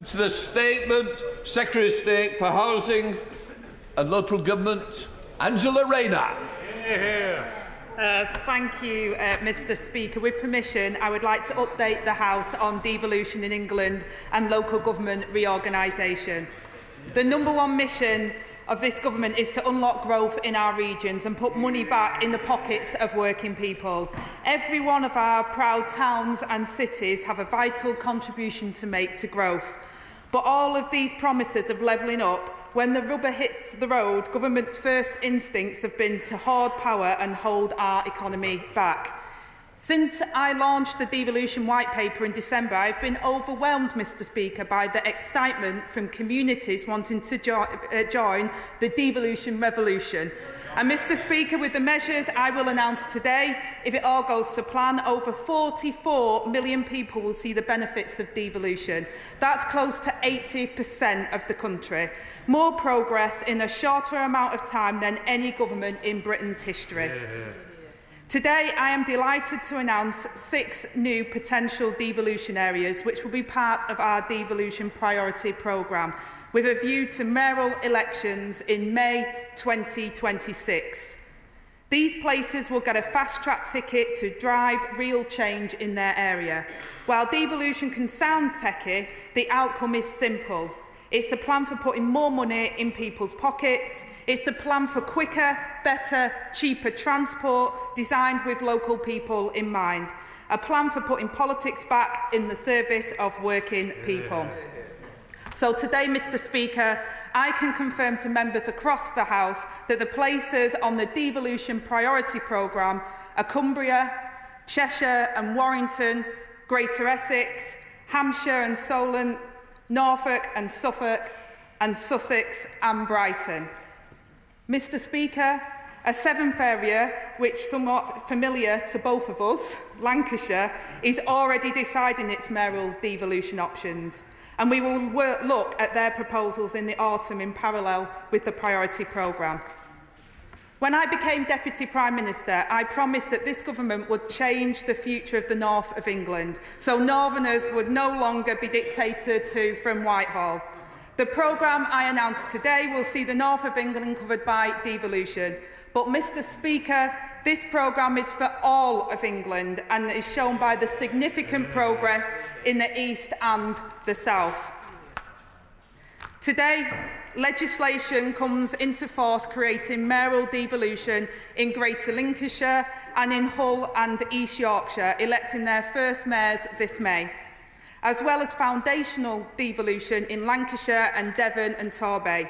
To the statement, Secretary of State for Housing and Local Government, Angela Rayner. Thank you, Mr Speaker. With permission, I would like to update the House on devolution in England and local government reorganisation. The #1 mission of this government is to unlock growth in our regions and put money back in the pockets of working people. Every one of our proud towns and cities have a vital contribution to make to growth. But all of these promises of levelling up, when the rubber hits the road, government's first instincts have been to hoard power and hold our economy back. Since I launched the Devolution White Paper in December, I have been overwhelmed, Mr Speaker, by the excitement from communities wanting to join the devolution revolution. And Mr Speaker, with the measures I will announce today, if it all goes to plan, over 44 million people will see the benefits of devolution. That's close to 80% of the country. More progress in a shorter amount of time than any government in Britain's history. Today, I am delighted to announce 6 new potential devolution areas which will be part of our devolution priority programme, with a view to mayoral elections in May 2026. These places will get a fast-track ticket to drive real change in their area. While devolution can sound techie, the outcome is simple. It's a plan for putting more money in people's pockets. It's a plan for quicker, better, cheaper transport designed with local people in mind. A plan for putting politics back in the service of working people. So today, Mr Speaker, I can confirm to members across the House that the places on the devolution priority programme are Cumbria, Cheshire and Warrington, Greater Essex, Hampshire and Solent, Norfolk and Suffolk, and Sussex and Brighton. Mr Speaker, a 7th area, which is somewhat familiar to both of us, Lancashire, is already deciding its mayoral devolution options, and we will look at their proposals in the autumn in parallel with the priority programme. When I became Deputy Prime Minister, I promised that this government would change the future of the north of England, so Northerners would no longer be dictated to from Whitehall. The programme I announced today will see the north of England covered by devolution. But, Mr Speaker, this programme is for all of England and is shown by the significant progress in the east and the south. Today, legislation comes into force creating mayoral devolution in Greater Lincolnshire and in Hull and East Yorkshire, electing their first mayors this May, as well as foundational devolution in Lancashire and Devon and Torbay.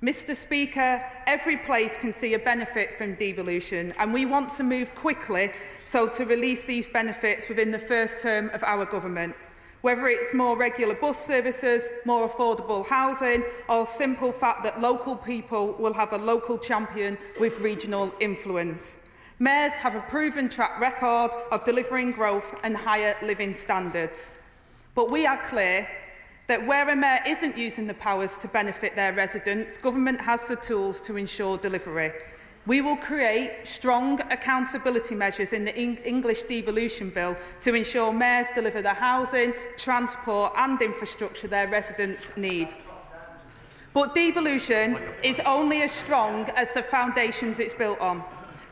Mr Speaker, every place can see a benefit from devolution, and we want to move quickly so to release these benefits within the first term of our government. Whether it's more regular bus services, more affordable housing, or simple fact that local people will have a local champion with regional influence. Mayors have a proven track record of delivering growth and higher living standards. But we are clear that where a mayor isn't using the powers to benefit their residents, government has the tools to ensure delivery. We will create strong accountability measures in the English devolution bill to ensure mayors deliver the housing, transport and infrastructure their residents need. But devolution is only as strong as the foundations it's built on.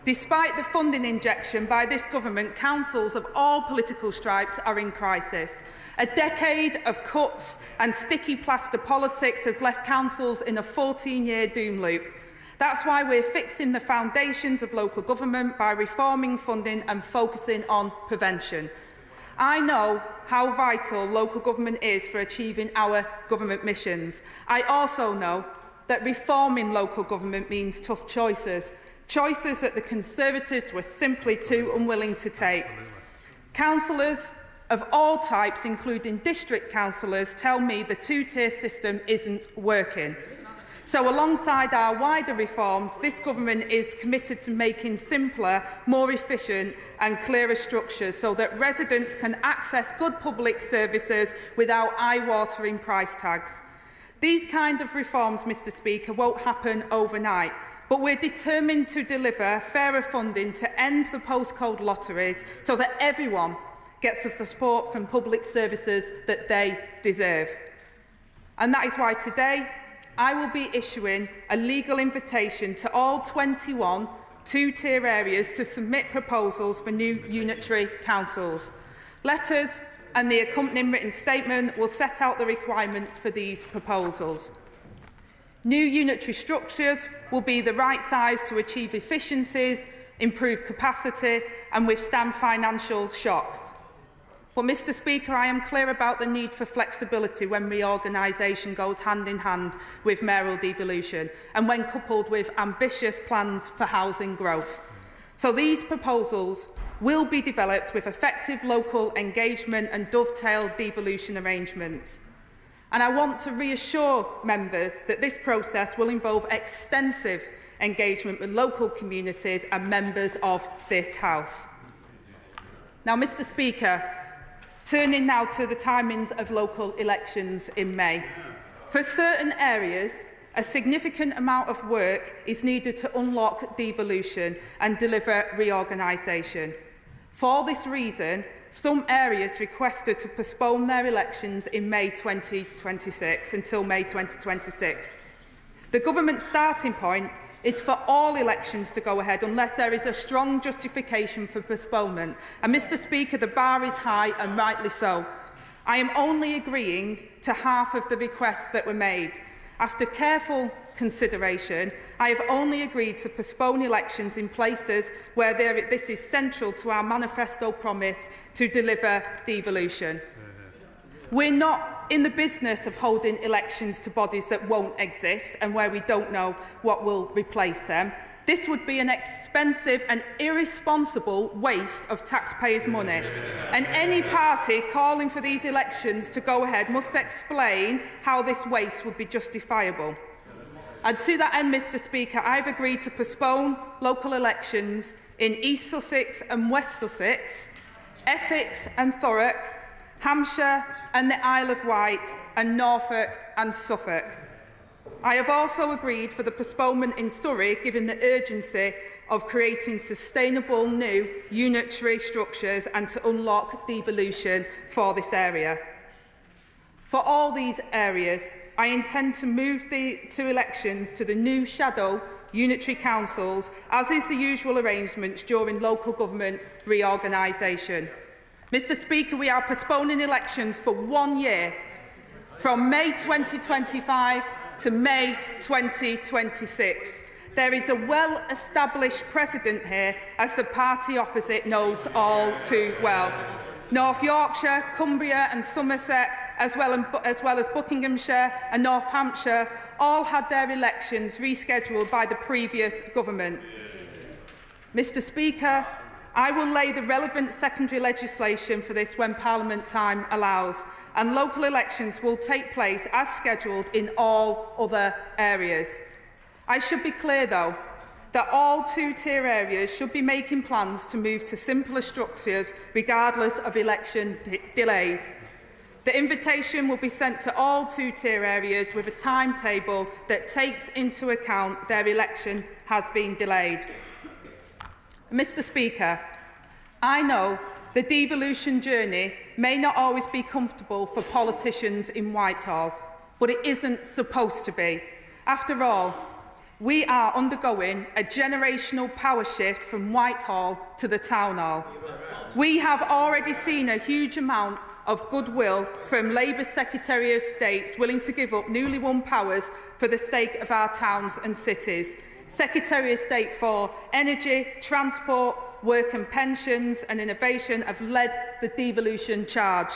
Despite the funding injection by this government, councils of all political stripes are in crisis. A decade of cuts and sticky plaster politics has left councils in a 14-year doom loop. That's why we're fixing the foundations of local government by reforming funding and focusing on prevention. I know how vital local government is for achieving our government missions. I also know that reforming local government means tough choices, choices that the Conservatives were simply too unwilling to take. Councillors of all types, including district councillors, tell me the two-tier system isn't working. So alongside our wider reforms, this government is committed to making simpler, more efficient and clearer structures so that residents can access good public services without eye-watering price tags. These kind of reforms, Mr Speaker, won't happen overnight, but we're determined to deliver fairer funding to end the postcode lotteries so that everyone gets the support from public services that they deserve. And that is why today I will be issuing a legal invitation to all 21 two-tier areas to submit proposals for new unitary councils. Letters and the accompanying written statement will set out the requirements for these proposals. New unitary structures will be the right size to achieve efficiencies, improve capacity and withstand financial shocks. But, Mr Speaker, I am clear about the need for flexibility when reorganisation goes hand in hand with mayoral devolution and when coupled with ambitious plans for housing growth. So these proposals will be developed with effective local engagement and dovetailed devolution arrangements. And I want to reassure members that this process will involve extensive engagement with local communities and members of this House. Now, Mr Speaker, turning now to the timings of local elections in May. For certain areas, a significant amount of work is needed to unlock devolution and deliver reorganisation. For this reason, some areas requested to postpone their elections in May 2026 until May 2026. The government's starting point is for all elections to go ahead unless there is a strong justification for postponement. And, Mr Speaker, the bar is high, and rightly so. I am only agreeing to half of the requests that were made. After careful consideration, I have only agreed to postpone elections in places where this is central to our manifesto promise to deliver devolution. We're not in the business of holding elections to bodies that won't exist and where we don't know what will replace them. This would be an expensive and irresponsible waste of taxpayers' money. And any party calling for these elections to go ahead must explain how this waste would be justifiable. And to that end, Mr Speaker, I've agreed to postpone local elections in East Sussex and West Sussex, Essex and Thurrock, Hampshire and the Isle of Wight, and Norfolk and Suffolk. I have also agreed for the postponement in Surrey, given the urgency of creating sustainable new unitary structures and to unlock devolution for this area. For all these areas, I intend to move to elections to the new shadow unitary councils, as is the usual arrangements during local government reorganisation. Mr Speaker, we are postponing elections for 1 year, from May 2025 to May 2026. There is a well-established precedent here, as the party opposite knows all too well. North Yorkshire, Cumbria and Somerset, as well as Buckinghamshire and North Hampshire, all had their elections rescheduled by the previous government. Mr Speaker, I will lay the relevant secondary legislation for this when Parliament time allows, and local elections will take place as scheduled in all other areas. I should be clear, though, that all two-tier areas should be making plans to move to simpler structures regardless of election delays. The invitation will be sent to all two-tier areas with a timetable that takes into account their election has been delayed. Mr Speaker, I know the devolution journey may not always be comfortable for politicians in Whitehall, but it isn't supposed to be. After all, we are undergoing a generational power shift from Whitehall to the Town Hall. We have already seen a huge amount of goodwill from Labour Secretary of States willing to give up newly won powers for the sake of our towns and cities. Secretary of State for Energy, Transport, Work and Pensions and Innovation have led the devolution charge.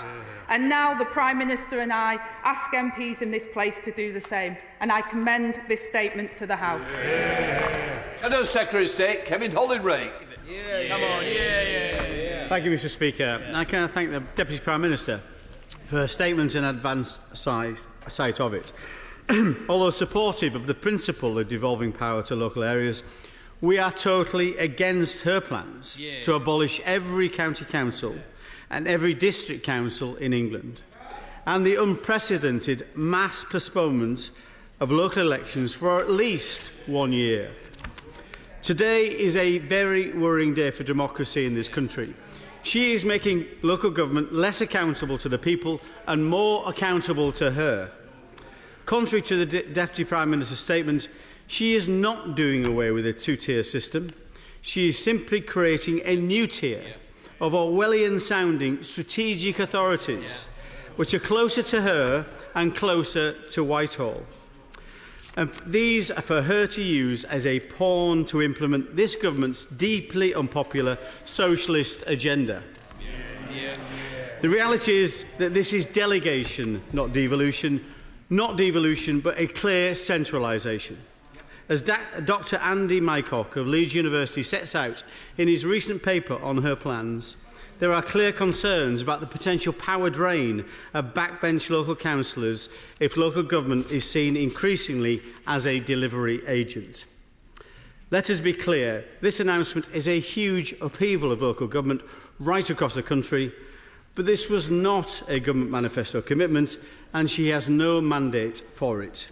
And now the Prime Minister and I ask MPs in this place to do the same. And I commend this statement to the House. Shadow Secretary of State, Kevin Hollinrake. Come on. Thank you, Mr Speaker. I can thank the Deputy Prime Minister for her statement in advance sight of it. Although supportive of the principle of devolving power to local areas, we are totally against her plans to abolish every county council and every district council in England, and the unprecedented mass postponement of local elections for at least 1 year. Today is a very worrying day for democracy in this country. She is making local government less accountable to the people and more accountable to her. Contrary to the Deputy Prime Minister's statement, she is not doing away with a two-tier system. She is simply creating a new tier of Orwellian-sounding strategic authorities, which are closer to her and closer to Whitehall. And these are for her to use as a pawn to implement this government's deeply unpopular socialist agenda. The reality is that this is delegation, not devolution, but a clear centralisation. As Dr Andy Mycock of Leeds University sets out in his recent paper on her plans, there are clear concerns about the potential power drain of backbench local councillors if local government is seen increasingly as a delivery agent. Let us be clear, this announcement is a huge upheaval of local government right across the country, but this was not a government manifesto commitment and she has no mandate for it.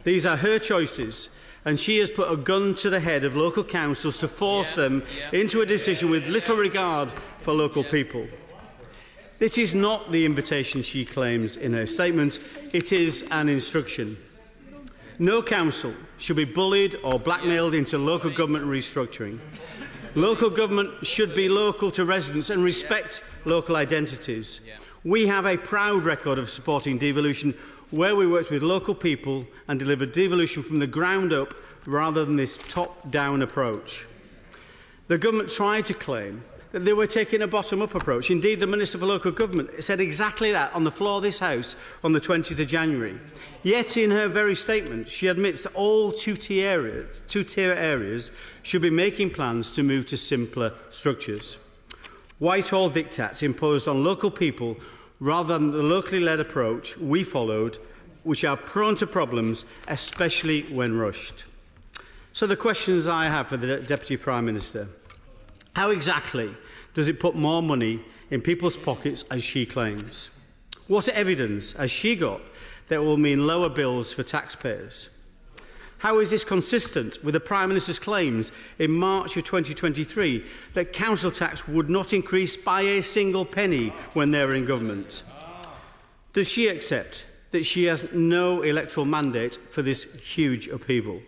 These are her choices, and she has put a gun to the head of local councils to force them into a decision with little regard for local people. This is not the invitation she claims in her statement, it is an instruction. No council should be bullied or blackmailed into local government restructuring. Local government should be local to residents and respect local identities. We have a proud record of supporting devolution where we worked with local people and delivered devolution from the ground up rather than this top-down approach. The government tried to claim that they were taking a bottom-up approach. Indeed, the Minister for Local Government said exactly that on the floor of this House on the 20th of January. Yet, in her very statement, she admits that all two-tier areas should be making plans to move to simpler structures. Whitehall diktats imposed on local people rather than the locally led approach we followed, which are prone to problems, especially when rushed. So the questions I have for the Deputy Prime Minister: how exactly does it put more money in people's pockets as she claims? What evidence has she got that will mean lower bills for taxpayers? How is this consistent with the Prime Minister's claims in March of 2023 that council tax would not increase by a single penny when they were in government? Does she accept that she has no electoral mandate for this huge upheaval?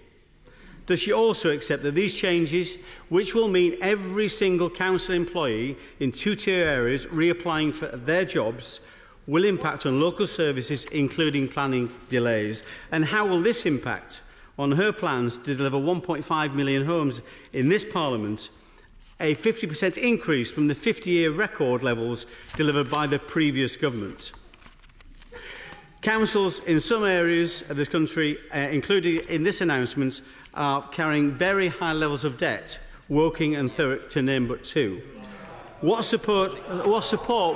Does she also accept that these changes, which will mean every single council employee in two-tier areas reapplying for their jobs, will impact on local services, including planning delays? And how will this impact on her plans to deliver 1.5 million homes in this Parliament, a 50% increase from the 50-year record levels delivered by the previous government? Councils in some areas of the country, including in this announcement, are carrying very high levels of debt, Woking and Thirsk to name but two. What support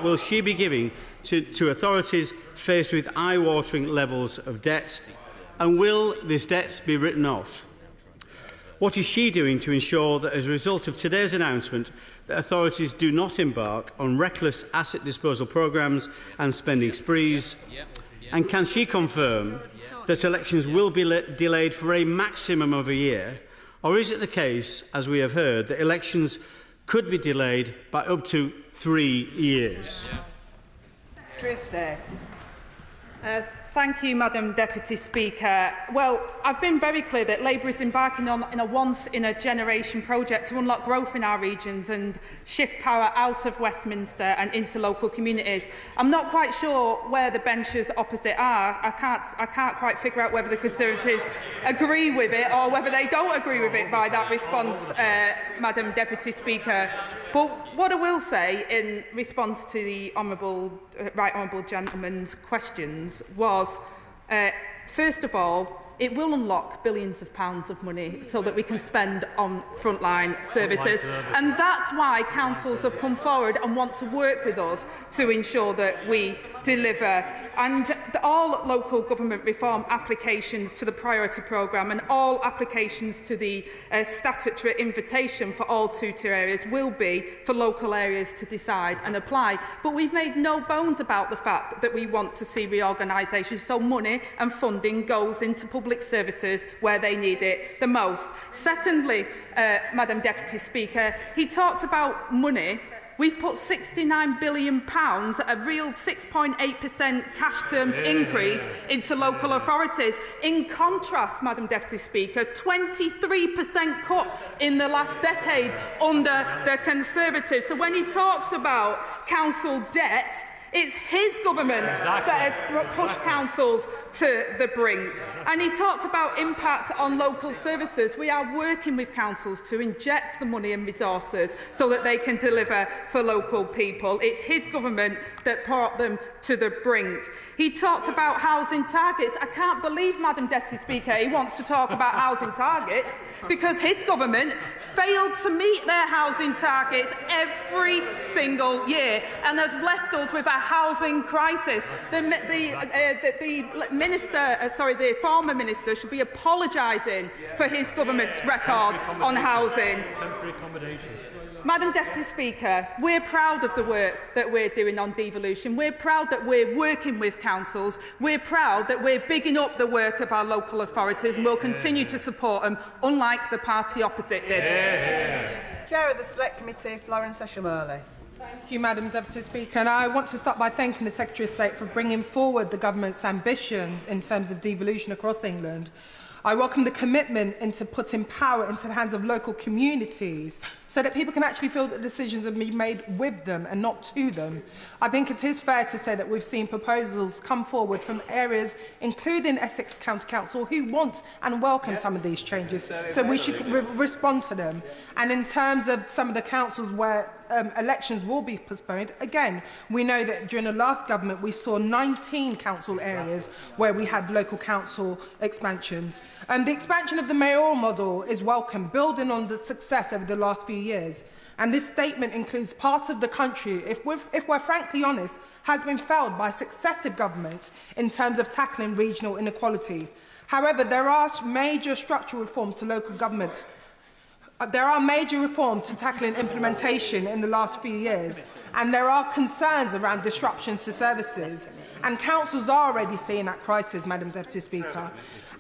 will she be giving to authorities faced with eye-watering levels of debt? And will this debt be written off? What is she doing to ensure that, as a result of today's announcement, that authorities do not embark on reckless asset disposal programmes and spending sprees? And can she confirm that elections will be delayed for a maximum of a year? Or is it the case, as we have heard, that elections could be delayed by up to 3 years? Thank you, Madam Deputy Speaker. Well, I've been very clear that Labour is embarking on a once-in-a-generation project to unlock growth in our regions and shift power out of Westminster and into local communities. I'm not quite sure where the benches opposite are. I can't quite figure out whether the Conservatives agree with it or whether they don't agree with it by that response, Madam Deputy Speaker. But what I will say in response to the Right Honourable Gentleman's questions was, first of all, it will unlock billions of pounds of money so that we can spend on frontline services. And that's why councils have come forward and want to work with us to ensure that we deliver. And all local government reform applications to the priority programme and all applications to the statutory invitation for all two-tier areas will be for local areas to decide and apply. But we've made no bones about the fact that we want to see reorganisation, so money and funding goes into public services where they need it the most. Secondly, Madam Deputy Speaker, he talked about money We've put £69 billion, a real 6.8% cash terms increase into local authorities. In contrast, Madam Deputy Speaker, 23% cut in the last decade under the Conservatives. So when he talks about council debt, it's his government that has pushed councils to the brink. And he talked about impact on local services. We are working with councils to inject the money and resources so that they can deliver for local people. It's his government that brought them to the brink. He talked about housing targets. I can't believe, Madam Deputy Speaker, he wants to talk about housing targets because his government failed to meet their housing targets every single year and has left us with a housing crisis. The former minister should be apologising for his government's record on housing. Madam Deputy Speaker, we're proud of the work that we're doing on devolution. We're proud that we're working with councils. We're proud that we're bigging up the work of our local authorities and we'll continue to support them, unlike the party opposite did. Chair of the Select Committee, Florence Eshalomi. Thank you, Madam Deputy Speaker. And I want to start by thanking the Secretary of State for bringing forward the government's ambitions in terms of devolution across England. I welcome the commitment into putting power into the hands of local communities so that people can actually feel that decisions are being made with them and not to them. I think it is fair to say that we've seen proposals come forward from areas, including Essex County Council, who want and welcome some of these changes. So we should respond to them. And in terms of some of the councils where elections will be postponed, again, we know that during the last government we saw 19 council areas where we had local council expansions. And the expansion of the mayoral model is welcome, building on the success over the last few years. And this statement includes parts of the country, if we're frankly honest, has been failed by successive governments in terms of tackling regional inequality. However, there are major structural reforms to local government. There are major reforms to tackling implementation in the last few years, and there are concerns around disruptions to services. And councils are already seeing that crisis, Madam Deputy Speaker,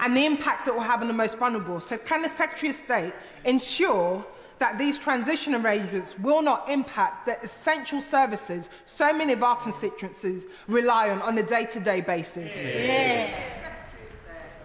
and the impacts it will have on the most vulnerable. So can the Secretary of State ensure that these transition arrangements will not impact the essential services so many of our constituencies rely on a day-to-day basis?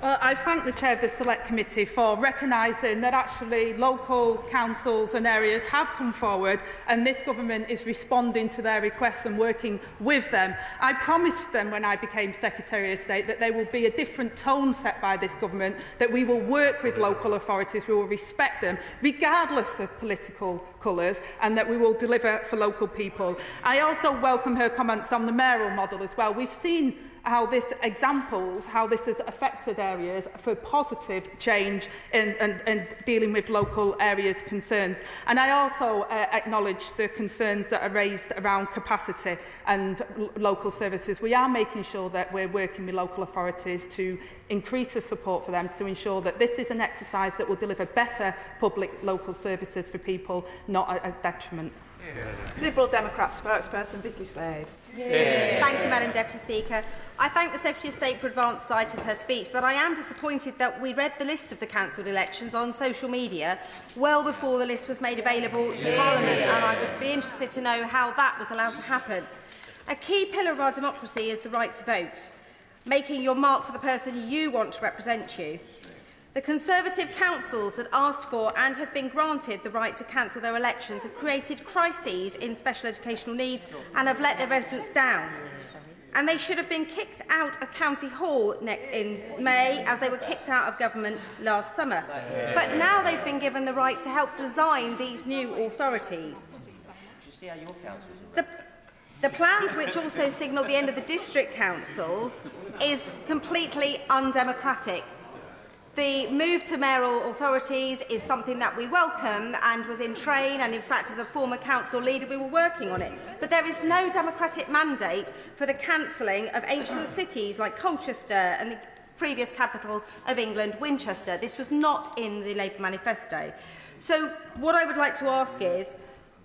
Well, I thank the Chair of the Select Committee for recognising that actually local councils and areas have come forward and this government is responding to their requests and working with them. I promised them when I became Secretary of State that there will be a different tone set by this government, that we will work with local authorities, we will respect them regardless of political colours, and that we will deliver for local people. I also welcome her comments on the mayoral model as well. We've seen how this has affected areas for positive change and dealing with local areas' concerns. And I also acknowledge the concerns that are raised around capacity and local services. We are making sure that we're working with local authorities to increase the support for them, to ensure that this is an exercise that will deliver better public local services for people, not a detriment. Liberal Democrat spokesperson Vikki Slade. Thank you, Madam Deputy Speaker. I thank the Secretary of State for advance sight of her speech, but I am disappointed that we read the list of the cancelled elections on social media well before the list was made available to Parliament, and I would be interested to know how that was allowed to happen. A key pillar of our democracy is the right to vote, making your mark for the person you want to represent you. The Conservative councils that asked for and have been granted the right to cancel their elections have created crises in special educational needs and have let their residents down. And they should have been kicked out of County Hall in May, as they were kicked out of government last summer. But now they've been given the right to help design these new authorities. The plans, which also signal the end of the district councils, is completely undemocratic. The move to mayoral authorities is something that we welcome and was in train, and in fact as a former council leader we were working on it. But there is no democratic mandate for the cancelling of ancient cities like Colchester and the previous capital of England, Winchester. This was not in the Labour manifesto. So what I would like to ask is,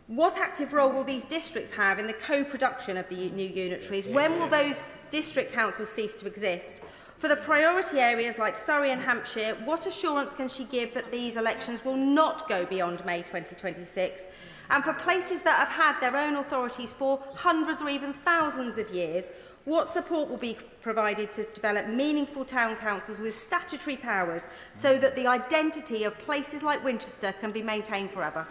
what active role will these districts have in the co-production of the new unitaries? When will those district councils cease to exist? For the priority areas like Surrey and Hampshire, what assurance can she give that these elections will not go beyond May 2026? And for places that have had their own authorities for hundreds or even thousands of years, what support will be provided to develop meaningful town councils with statutory powers so that the identity of places like Winchester can be maintained forever?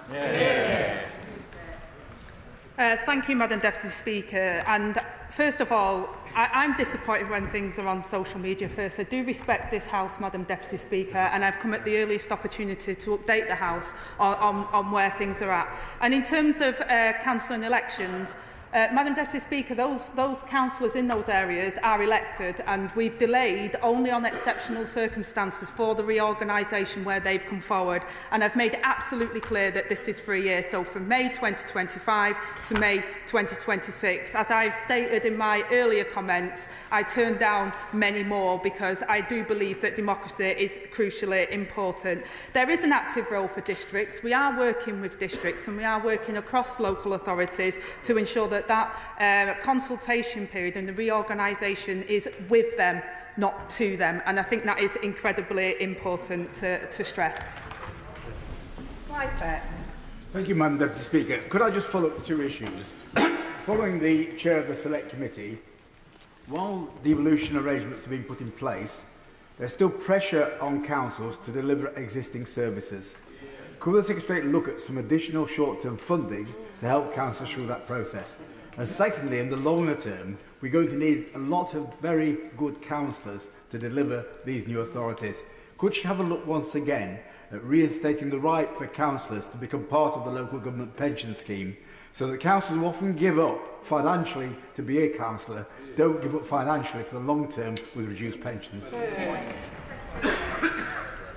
Thank you, Madam Deputy Speaker. And first of all, I'm disappointed when things are on social media first. I do respect this House, Madam Deputy Speaker, and I've come at the earliest opportunity to update the House on where things are at. And in terms of council and elections, Madam Deputy Speaker, those councillors in those areas are elected, and we've delayed only on exceptional circumstances for the reorganisation where they've come forward. And I've made it absolutely clear that this is for a year, so from May 2025 to May 2026. As I've stated in my earlier comments, I turned down many more because I do believe that democracy is crucially important. There is an active role for districts. We are working with districts and we are working across local authorities to ensure that consultation period and the reorganisation is with them, not to them. And I think that is incredibly important to stress. Clive. Thank you, Madam Deputy Speaker. Could I just follow up two issues? Following the chair of the Select Committee, while devolution arrangements have been put in place, there's still pressure on councils to deliver existing services. Could the Secretary of State look at some additional short-term funding to help councils through that process? And secondly, in the longer term, we're going to need a lot of very good councillors to deliver these new authorities. Could she have a look once again at reinstating the right for councillors to become part of the local government pension scheme, so that councillors who often give up financially to be a councillor don't give up financially for the long term with reduced pensions?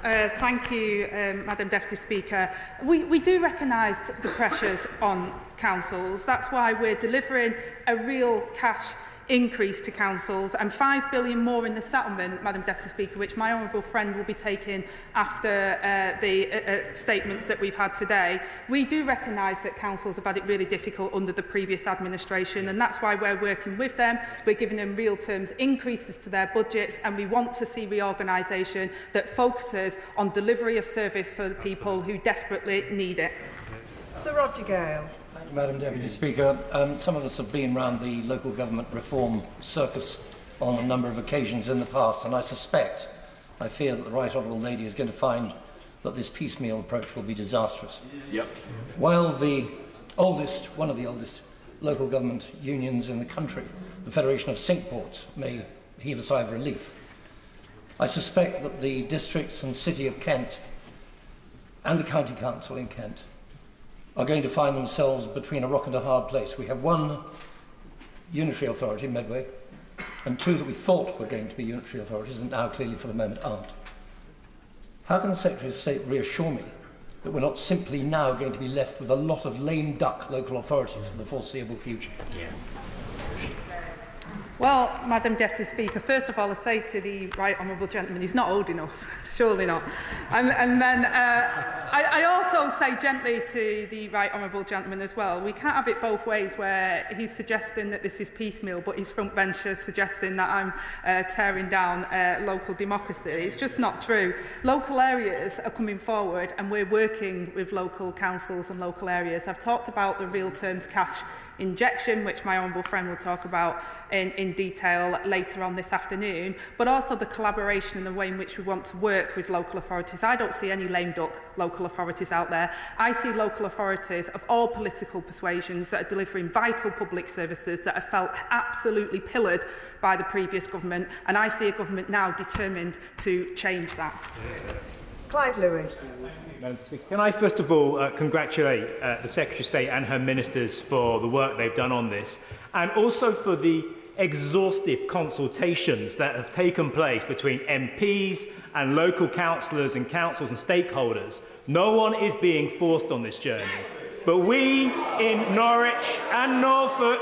Thank you, Madam Deputy Speaker. We do recognise the pressures on councils. That's why we're delivering a real cash increase to councils and £5 billion more in the settlement, Madam Deputy Speaker, which my honourable friend will be taking after the statements that we've had today. We do recognise that councils have had it really difficult under the previous administration, and that's why we're working with them. We're giving them real terms increases to their budgets, and we want to see reorganisation that focuses on delivery of service for the people who desperately need it. Sir Roger Gale. Madam Deputy Speaker, some of us have been around the local government reform circus on a number of occasions in the past, and I fear that the Right Honourable Lady is going to find that this piecemeal approach will be disastrous. Yep. While one of the oldest local government unions in the country, the Federation of Cinque Ports, may heave a sigh of relief, I suspect that the districts and City of Kent and the County Council in Kent are going to find themselves between a rock and a hard place. We have one unitary authority, Medway, and two that we thought were going to be unitary authorities and now clearly for the moment aren't. How can the Secretary of State reassure me that we're not simply now going to be left with a lot of lame duck local authorities for the foreseeable future? Well, Madam Deputy Speaker, first of all, I say to the Right Honourable Gentleman, he's not old enough, surely not. And then I also say gently to the Right Honourable Gentleman as well, we can't have it both ways where he's suggesting that this is piecemeal, but his front bencher suggesting that I'm tearing down local democracy. It's just not true. Local areas are coming forward and we're working with local councils and local areas. I've talked about the real terms cash injection, which my honourable friend will talk about in detail later on this afternoon, but also the collaboration and the way in which we want to work with local authorities. I don't see any lame duck local authorities out there. I see local authorities of all political persuasions that are delivering vital public services that have felt absolutely pillared by the previous government, and I see a government now determined to change that. Clive Lewis. Can I first of all congratulate the Secretary of State and her ministers for the work they've done on this, and also for the exhaustive consultations that have taken place between MPs and local councillors and councils and stakeholders. No one is being forced on this journey, but we in Norwich and Norfolk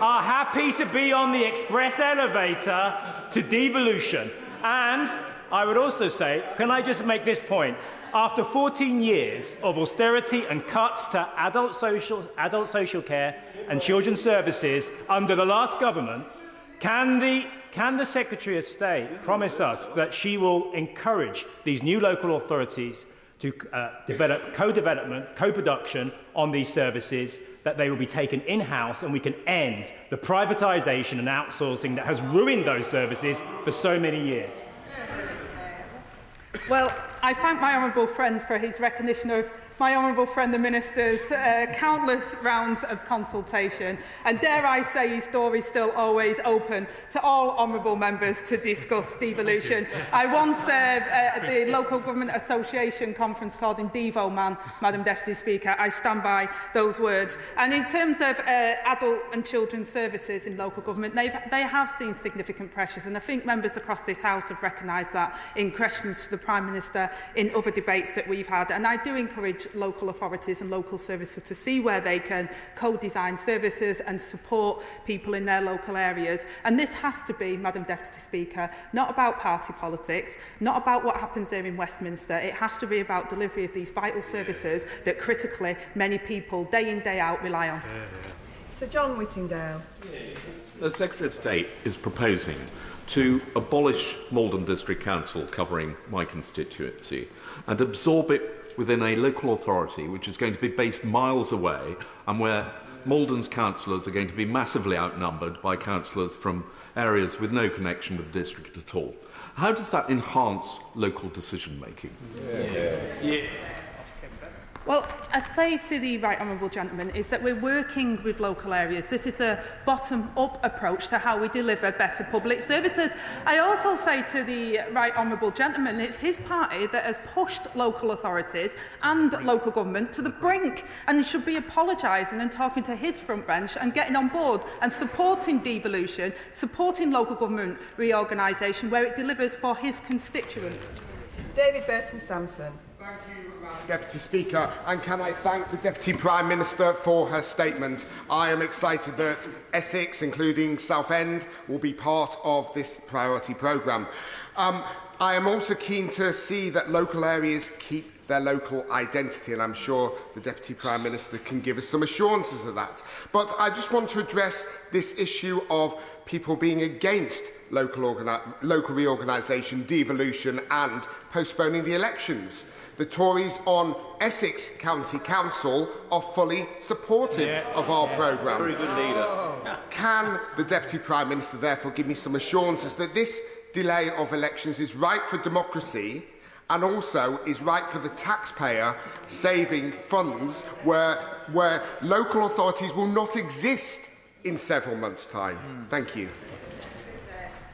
are happy to be on the express elevator to devolution. And I would also say, can I just make this point? After 14 years of austerity and cuts to adult social care and children's services under the last government, can the Secretary of State promise us that she will encourage these new local authorities to develop co-development, co-production on these services, that they will be taken in-house and we can end the privatisation and outsourcing that has ruined those services for so many years. Well, I thank my honourable friend for his recognition of my honourable friend the Minister's countless rounds of consultation, and dare I say his door is still always open to all honourable members to discuss devolution. I once at the Local Government Association conference called in Devo Man, Madam Deputy Speaker. I stand by those words. And in terms of adult and children's services in local government, they have seen significant pressures, and I think members across this House have recognised that in questions to the Prime Minister in other debates that we've had. And I do encourage local authorities and local services to see where they can co-design services and support people in their local areas. And this has to be, Madam Deputy Speaker, not about party politics, not about what happens there in Westminster. It has to be about delivery of these vital services that critically many people day in, day out rely on. Sir John Whittingdale. The Secretary of State is proposing to abolish Maldon District Council covering my constituency and absorb it within a local authority which is going to be based miles away and where Maldon's councillors are going to be massively outnumbered by councillors from areas with no connection with the district at all. How does that enhance local decision-making? Well, I say to the right honourable gentleman is that we're working with local areas. This is a bottom-up approach to how we deliver better public services. I also say to the right honourable gentleman it's his party that has pushed local authorities and local government to the brink, and he should be apologising and talking to his front bench and getting on board and supporting devolution, supporting local government reorganisation where it delivers for his constituents. David Burton-Sampson. Thank you, Deputy Speaker, and can I thank the Deputy Prime Minister for her statement. I am excited that Essex, including Southend, will be part of this priority programme. I am also keen to see that local areas keep their local identity, and I'm sure the Deputy Prime Minister can give us some assurances of that. But I just want to address this issue of people being against local reorganisation, devolution and postponing the elections. The Tories on Essex County Council are fully supportive of our programme. Very good leader. Can the Deputy Prime Minister therefore give me some assurances that this delay of elections is right for democracy and also is right for the taxpayer, saving funds where local authorities will not exist in several months' time? Thank you.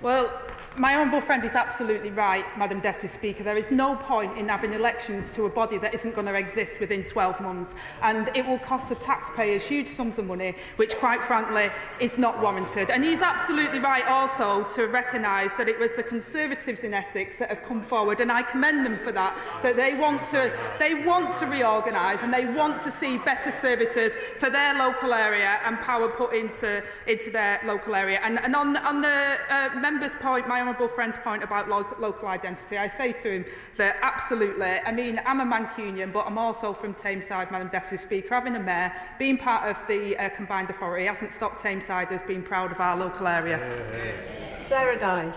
Well, my honourable friend is absolutely right, Madam Deputy Speaker. There is no point in having elections to a body that isn't going to exist within 12 months. And it will cost the taxpayers huge sums of money, which, quite frankly, is not warranted. And he's absolutely right also to recognise that it was the Conservatives in Essex that have come forward, and I commend them for that, that they want to reorganise and they want to see better services for their local area and power put into their local area. And on the member's point, my honourable friend's point about local identity, I say to him that absolutely, I mean, I'm a Mancunian, but I'm also from Tameside, Madam Deputy Speaker. Having a mayor, being part of the combined authority hasn't stopped Tamesiders being proud of our local area. Sarah Dyke.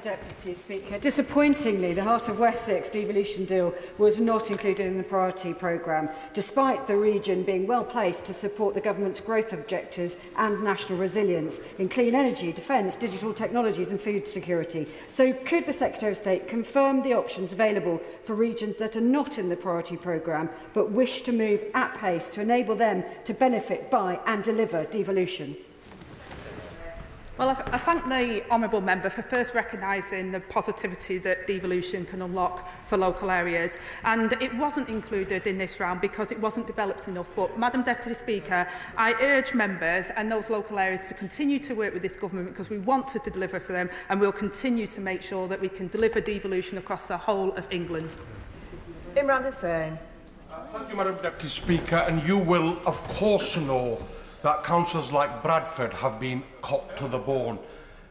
Deputy Speaker, disappointingly, the Heart of Wessex devolution deal was not included in the priority programme, despite the region being well placed to support the government's growth objectives and national resilience in clean energy, defence, digital technologies and food security. So could the Secretary of State confirm the options available for regions that are not in the priority programme but wish to move at pace to enable them to benefit by and deliver devolution? Well, I thank the honourable member for first recognising the positivity that devolution can unlock for local areas. And it wasn't included in this round because it wasn't developed enough. But, Madam Deputy Speaker, I urge members and those local areas to continue to work with this government because we want to deliver for them, and we'll continue to make sure that we can deliver devolution across the whole of England. Imran Hussain. Thank you, Madam Deputy Speaker. And you will, of course, know that councils like Bradford have been cut to the bone.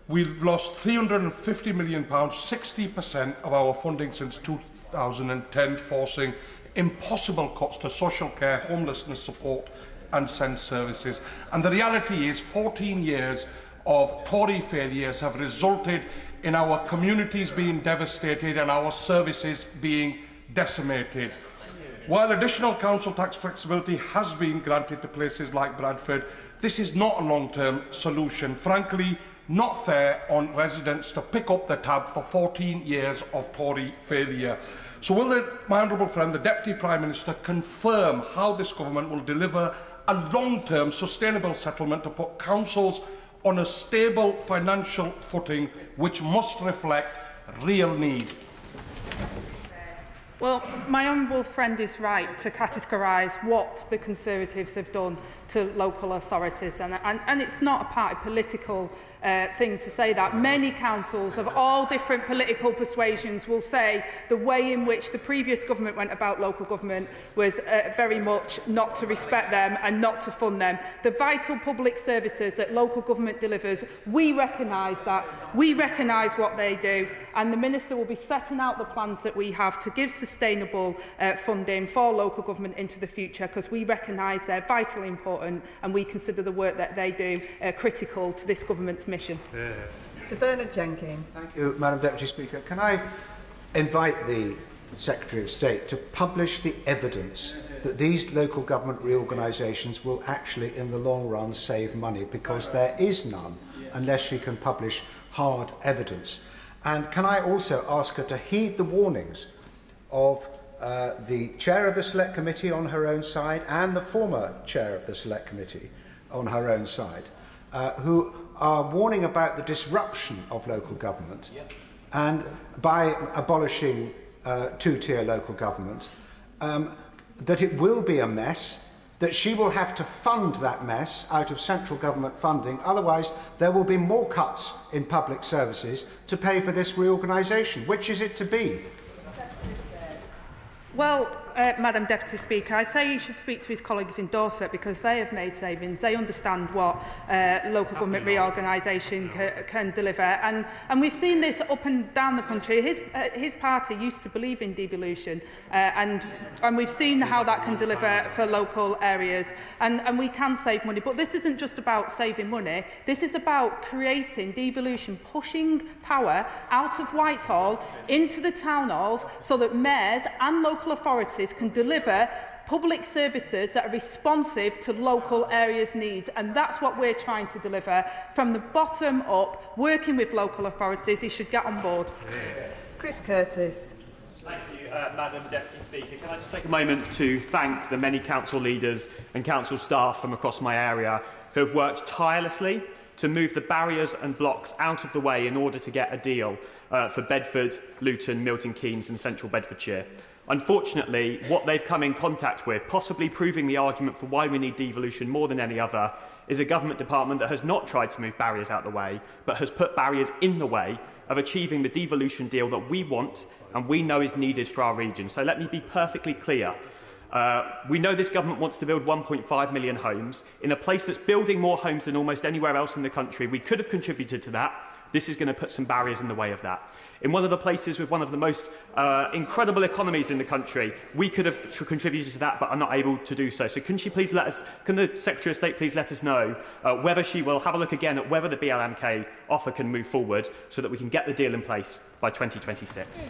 We've lost £350 million, 60% of our funding since 2010, forcing impossible cuts to social care, homelessness support and SEND services. And the reality is 14 years of Tory failures have resulted in our communities being devastated and our services being decimated. While additional council tax flexibility has been granted to places like Bradford, this is not a long-term solution. Frankly, not fair on residents to pick up the tab for 14 years of Tory failure. So will my honourable friend, the Deputy Prime Minister, confirm how this government will deliver a long-term sustainable settlement to put councils on a stable financial footing which must reflect real need? Well, my honourable friend is right to categorise what the Conservatives have done to local authorities, and it's not a party political thing to say that. Many councils of all different political persuasions will say the way in which the previous government went about local government was very much not to respect them and not to fund them. The vital public services that local government delivers, we recognise that. We recognise what they do, and the Minister will be setting out the plans that we have to give sustainable funding for local government into the future, because we recognise they're vitally important and we consider the work that they do critical to this government's mission. Sir Bernard Jenkins. Thank you, Madam Deputy Speaker. Can I invite the Secretary of State to publish the evidence that these local government reorganisations will actually, in the long run, save money, because there is none unless she can publish hard evidence. And can I also ask her to heed the warnings of the Chair of the Select Committee on her own side and the former Chair of the Select Committee on her own side, who are warning about the disruption of local government and by abolishing two-tier local government, that it will be a mess, that she will have to fund that mess out of central government funding. Otherwise, there will be more cuts in public services to pay for this reorganisation. Which is it to be? Well, Madam Deputy Speaker, I say he should speak to his colleagues in Dorset, because they have made savings. They understand what local government reorganisation can deliver. And we've seen this up and down the country. His party used to believe in devolution, and we've seen how that can deliver for local areas. And we can save money. But this isn't just about saving money. This is about creating devolution, pushing power out of Whitehall into the town halls so that mayors and local authorities can deliver public services that are responsive to local areas' needs. And that's what we're trying to deliver from the bottom up, working with local authorities. He should get on board. Chris Curtis. Thank you, Madam Deputy Speaker. Can I just take a moment to thank the many council leaders and council staff from across my area who have worked tirelessly to move the barriers and blocks out of the way in order to get a deal for Bedford, Luton, Milton Keynes and Central Bedfordshire. Unfortunately, what they've come in contact with, possibly proving the argument for why we need devolution more than any other, is a government department that has not tried to move barriers out the way, but has put barriers in the way of achieving the devolution deal that we want and we know is needed for our region. So let me be perfectly clear. We know this government wants to build 1.5 million homes. In a place that's building more homes than almost anywhere else in the country, we could have contributed to that. This is going to put some barriers in the way of that. In one of the places with one of the most incredible economies in the country, we could have contributed to that, but are not able to do so. So can the Secretary of State please let us know whether she will have a look again at whether the BLMK offer can move forward so that we can get the deal in place by 2026.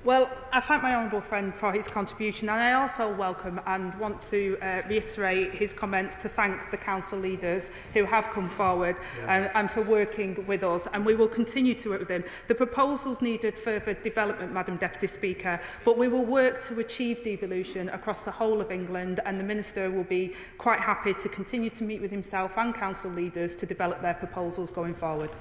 Well, I thank my honourable friend for his contribution, and I also welcome and want to reiterate his comments to thank the council leaders who have come forward and for working with us, and we will continue to work with them. The proposals needed further development, Madam Deputy Speaker, but we will work to achieve devolution across the whole of England, and the Minister will be quite happy to continue to meet with himself and council leaders to develop their proposals going forward.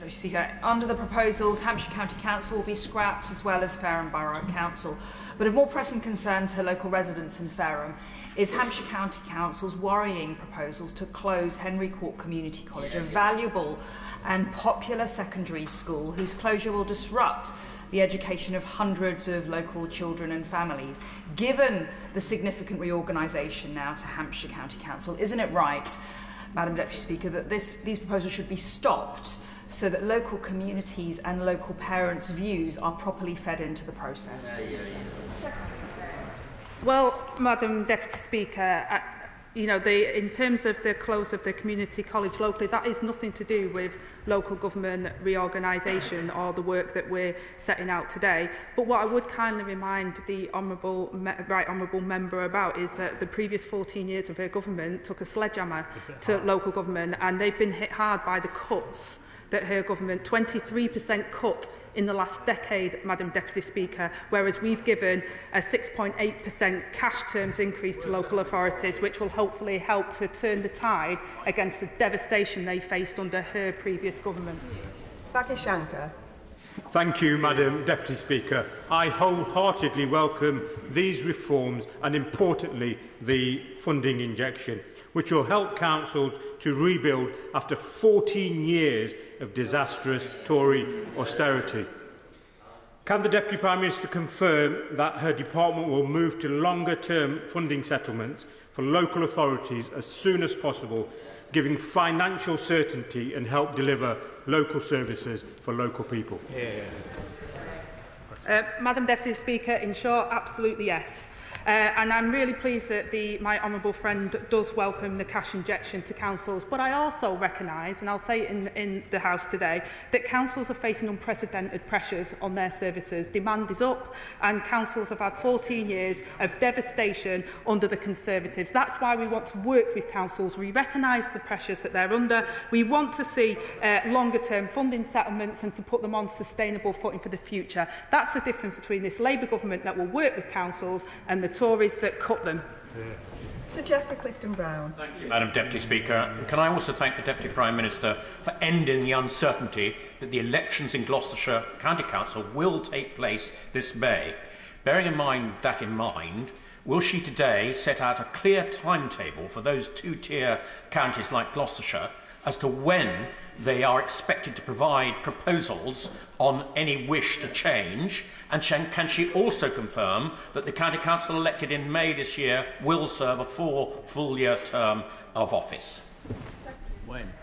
Speaker, under the proposals, Hampshire County Council will be scrapped, as well as Fareham Borough Council. But of more pressing concern to local residents in Fareham is Hampshire County Council's worrying proposals to close Henry Court Community College, a valuable and popular secondary school whose closure will disrupt the education of hundreds of local children and families. Given the significant reorganisation now to Hampshire County Council, isn't it right, Madam Deputy Speaker, that these proposals should be stopped so that local communities and local parents' views are properly fed into the process? Well, Madam Deputy Speaker, in terms of the close of the community college locally, that is nothing to do with local government reorganisation or the work that we're setting out today. But what I would kindly remind the honourable member about is that the previous 14 years of her government took a sledgehammer to local government, and they've been hit hard by the cuts that her government, 23% cut in the last decade, Madam Deputy Speaker, whereas we've given a 6.8% cash terms increase to local authorities, which will hopefully help to turn the tide against the devastation they faced under her previous government. Shankar. Thank you, Madam Deputy Speaker. I wholeheartedly welcome these reforms and, importantly, the funding injection, which will help councils to rebuild after 14 years of disastrous Tory austerity. Can the Deputy Prime Minister confirm that her department will move to longer-term funding settlements for local authorities as soon as possible, giving financial certainty and help deliver local services for local people? Madam Deputy Speaker, in short, absolutely yes. And I'm really pleased that my honourable friend does welcome the cash injection to councils. But I also recognise, and I'll say it in the House today, that councils are facing unprecedented pressures on their services. Demand is up, and councils have had 14 years of devastation under the Conservatives. That's why we want to work with councils. We recognise the pressures that they're under. We want to see longer-term funding settlements and to put them on sustainable footing for the future. That's the difference between this Labour government that will work with councils and the Tories that cut them. Sir Geoffrey Clifton-Brown. Thank you, Madam Deputy Speaker. Can I also thank the Deputy Prime Minister for ending the uncertainty that the elections in Gloucestershire County Council will take place this May. Bearing in mind, will she today set out a clear timetable for those two-tier counties like Gloucestershire as to when they are expected to provide proposals on any wish to change? And can she also confirm that the County Council elected in May this year will serve a full-year term of office? When?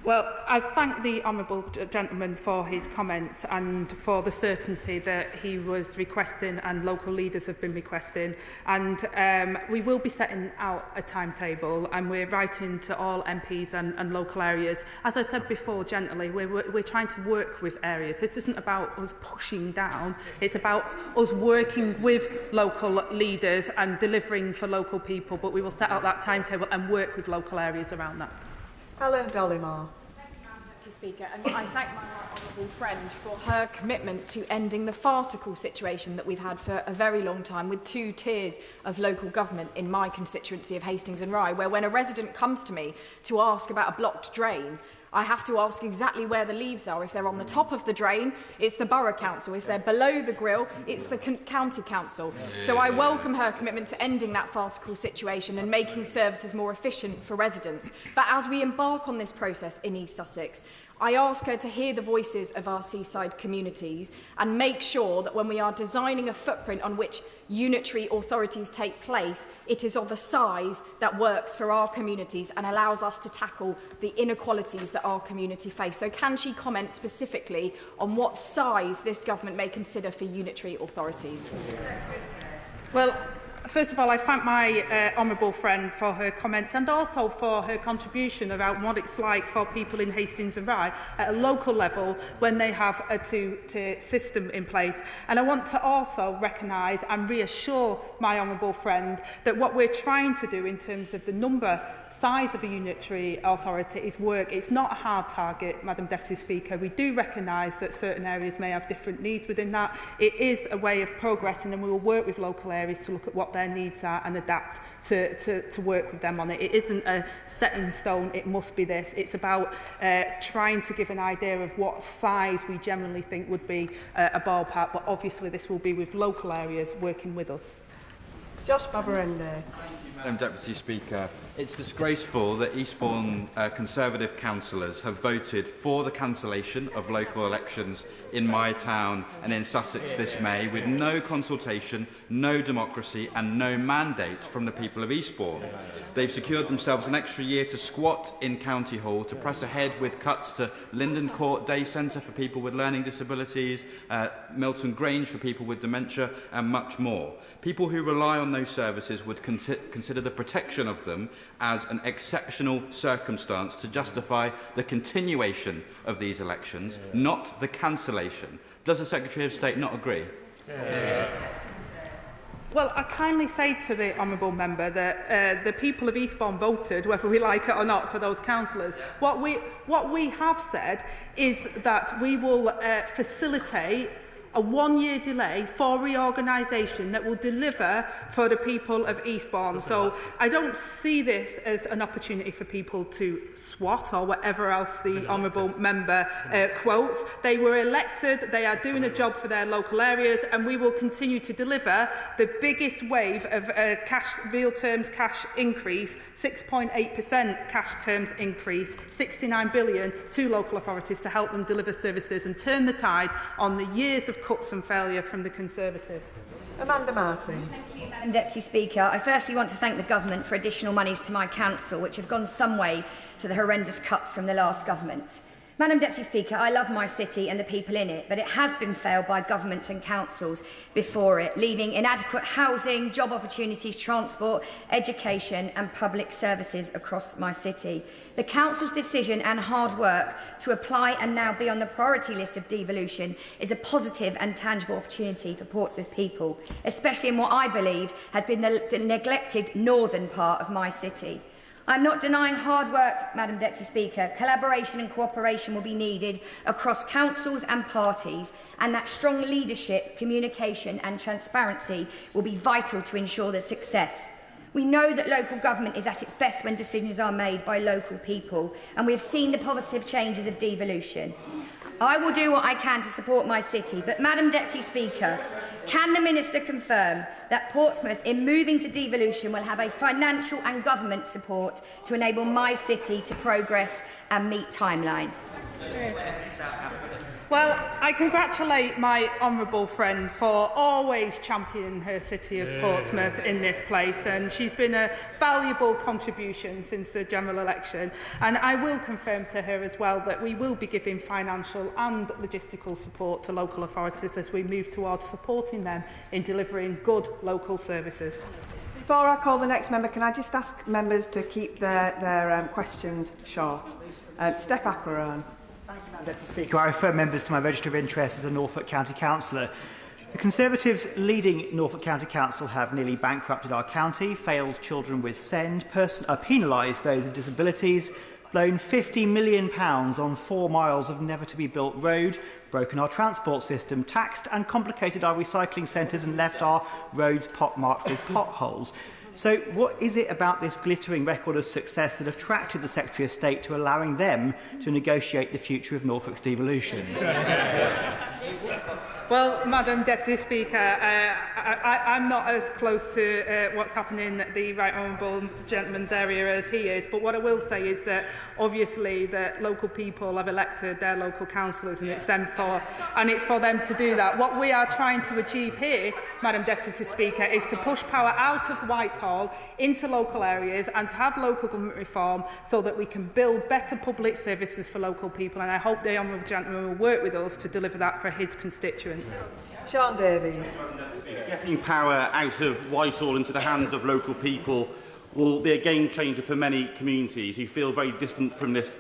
Well, I thank the honourable gentleman for his comments and for the certainty that he was requesting and local leaders have been requesting. And we will be setting out a timetable, and we're writing to all MPs and local areas. As I said before, gently, we're trying to work with areas. This isn't about us pushing down. It's about us working with local leaders and delivering for local people. But we will set out that timetable and work with local areas around that. Helen Dolimar. Speaker, and I thank my honourable friend for her commitment to ending the farcical situation that we've had for a very long time with two tiers of local government in my constituency of Hastings and Rye, where when a resident comes to me to ask about a blocked drain, I have to ask exactly where the leaves are. If they're on the top of the drain, it's the borough council. If they're below the grill, it's the county council. So I welcome her commitment to ending that farcical situation and making services more efficient for residents. But as we embark on this process in East Sussex, I ask her to hear the voices of our seaside communities and make sure that when we are designing a footprint on which unitary authorities take place, it is of a size that works for our communities and allows us to tackle the inequalities that our community face. So can she comment specifically on what size this government may consider for unitary authorities? Well, first of all, I thank my honourable friend for her comments and also for her contribution about what it's like for people in Hastings and Rye at a local level when they have a two-tier system in place. And I want to also recognise and reassure my honourable friend that what we're trying to do in terms of the size of a unitary authority is work. It's not a hard target, Madam Deputy Speaker. We do recognise that certain areas may have different needs within that. It is a way of progressing, and we will work with local areas to look at what their needs are and adapt to work with them on it. It isn't a set in stone, it must be this. It's about trying to give an idea of what size we generally think would be a ballpark, but obviously this will be with local areas working with us. Josh Babarende. Madam Deputy Speaker, it's disgraceful that Eastbourne Conservative councillors have voted for the cancellation of local elections in my town and in Sussex this May with no consultation, no democracy and no mandate from the people of Eastbourne. They've secured themselves an extra year to squat in County Hall, to press ahead with cuts to Linden Court Day Centre for people with learning disabilities, Milton Grange for people with dementia and much more. People who rely on those services would consider consider the protection of them as an exceptional circumstance to justify the continuation of these elections, not the cancellation. Does the Secretary of State not agree? Well, I kindly say to the honourable member that the people of Eastbourne voted, whether we like it or not, for those councillors. What we have said is that we will facilitate a one-year delay for reorganisation that will deliver for the people of Eastbourne. So I don't see this as an opportunity for people to swat or whatever else the honourable member quotes. They were elected, they are doing a job for their local areas, and we will continue to deliver the biggest wave of real terms cash increase, 6.8% cash terms increase, 69 billion to local authorities to help them deliver services and turn the tide on the years of cuts and failure from the Conservatives. Amanda Martin. Thank you, Madam Deputy Speaker. I firstly want to thank the Government for additional monies to my council, which have gone some way to the horrendous cuts from the last government. Madam Deputy Speaker, I love my city and the people in it, but it has been failed by governments and councils before it, leaving inadequate housing, job opportunities, transport, education and public services across my city. The council's decision and hard work to apply and now be on the priority list of devolution is a positive and tangible opportunity for Portsmouth people, especially in what I believe has been the neglected northern part of my city. I'm not denying hard work, Madam Deputy Speaker. Collaboration and cooperation will be needed across councils and parties, and that strong leadership, communication and transparency will be vital to ensure the success. We know that local government is at its best when decisions are made by local people, and we have seen the positive changes of devolution. I will do what I can to support my city, but Madam Deputy Speaker, can the Minister confirm that Portsmouth, in moving to devolution, will have a financial and government support to enable my city to progress and meet timelines? Well, I congratulate my honourable friend for always championing her city of Portsmouth in this place, and she's been a valuable contribution since the general election. And I will confirm to her as well that we will be giving financial and logistical support to local authorities as we move towards supporting them in delivering good local services. Before I call the next member, can I just ask members to keep their questions short? Steph Acklerone. Deputy Speaker, I refer members to my register of interest as a Norfolk County Councillor. The Conservatives leading Norfolk County Council have nearly bankrupted our county, failed children with SEND, penalised those with disabilities, blown £50 million on 4 miles of never-to-be-built road, broken our transport system, taxed and complicated our recycling centres and left our roads pockmarked with potholes. So what is it about this glittering record of success that attracted the Secretary of State to allowing them to negotiate the future of Norfolk's devolution? Well, Madam Deputy Speaker, I'm not as close to what's happening in the Right Honourable Gentleman's area as he is, but what I will say is that obviously that local people have elected their local councillors, and it's for them to do that. What we are trying to achieve here, Madam Deputy Speaker, is to push power out of Whitehall into local areas and to have local government reform so that we can build better public services for local people, and I hope the Honourable Gentleman will work with us to deliver that for his constituents. Sean Davies. Getting power out of Whitehall into the hands of local people will be a game changer for many communities who feel very distant from this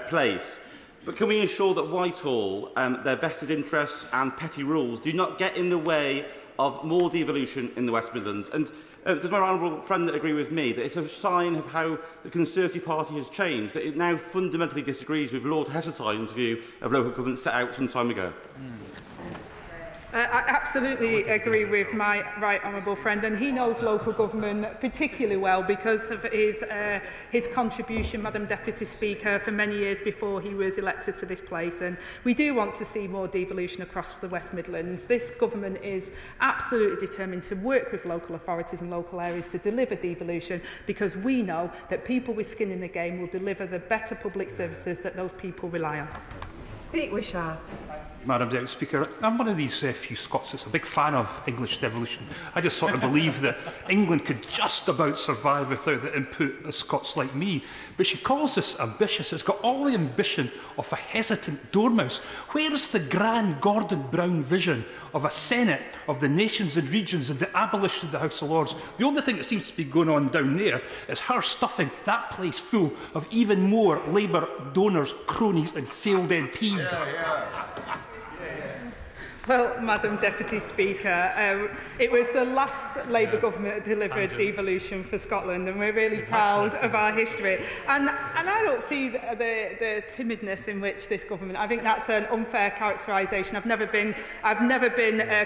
place. But can we ensure that Whitehall, their vested interests and petty rules do not get in the way of more devolution in the West Midlands? And does my honourable friend agree with me that it's a sign of how the Conservative Party has changed, that it now fundamentally disagrees with Lord Hessetine's view of local government set out some time ago? I absolutely agree with my right honourable friend, and he knows local government particularly well because of his contribution, Madam Deputy Speaker, for many years before he was elected to this place. And we do want to see more devolution across the West Midlands. This government is absolutely determined to work with local authorities and local areas to deliver devolution, because we know that people with skin in the game will deliver the better public services that those people rely on. Pete Wishart. Madam Deputy Speaker. I'm one of these few Scots that's a big fan of English devolution. I just sort of believe that England could just about survive without the input of Scots like me. But she calls this ambitious. It's got all the ambition of a hesitant dormouse. Where's the grand Gordon Brown vision of a Senate of the nations and regions and the abolition of the House of Lords? The only thing that seems to be going on down there is her stuffing that place full of even more Labour donors, cronies and failed MPs. Well, Madam Deputy Speaker, it was the last Labour government that delivered devolution for Scotland, and we're really proud of our history. And I don't see the timidness in which this government. I think that's an unfair characterisation. I've never been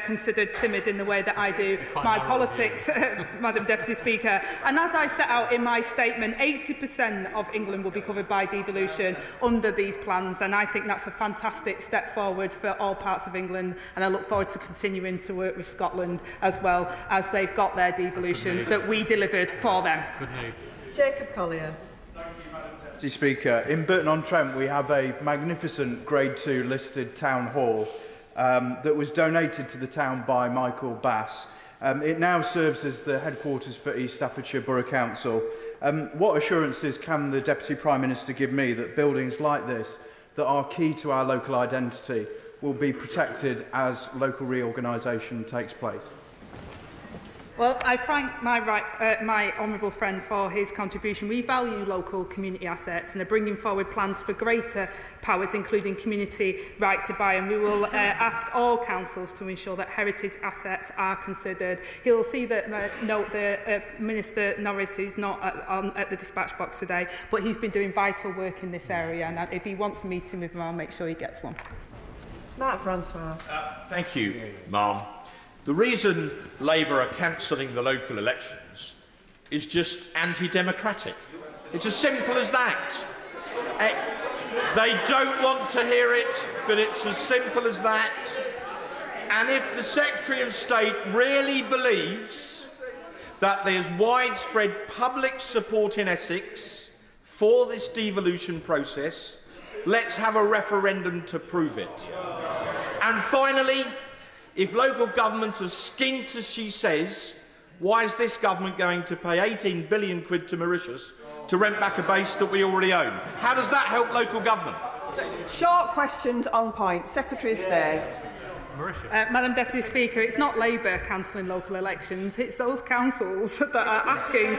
considered timid in the way that I do my politics, Madam Deputy Speaker. And as I set out in my statement, 80% of England will be covered by devolution under these plans, and I think that's a fantastic step forward for all parts of England. And I look forward to continuing to work with Scotland as well as they've got their devolution that we delivered for them. Jacob Collier. Deputy Speaker, in Burton-on-Trent we have a magnificent Grade 2 listed town hall that was donated to the town by Michael Bass. It now serves as the headquarters for East Staffordshire Borough Council. What assurances can the Deputy Prime Minister give me that buildings like this, that are key to our local identity, will be protected as local reorganisation takes place? Well, I thank my honourable friend for his contribution. We value local community assets and are bringing forward plans for greater powers, including community right to buy, and we will ask all councils to ensure that heritage assets are considered. He'll see that note the Minister Norris is not at the dispatch box today, but he's been doing vital work in this area, and if he wants a meeting with him, I'll make sure he gets one. Mark Francois. Thank you, Ma'am. The reason Labour are cancelling the local elections is just anti-democratic. It's as simple as that. They don't want to hear it, but it's as simple as that. And if the Secretary of State really believes that there's widespread public support in Essex for this devolution process, let's have a referendum to prove it. And finally, if local governments are skint as she says, why is this government going to pay 18 billion quid to Mauritius to rent back a base that we already own? How does that help local government? Short questions on point. Secretary of State. Madam Deputy Speaker, it's not Labour cancelling local elections, it's those councils that are asking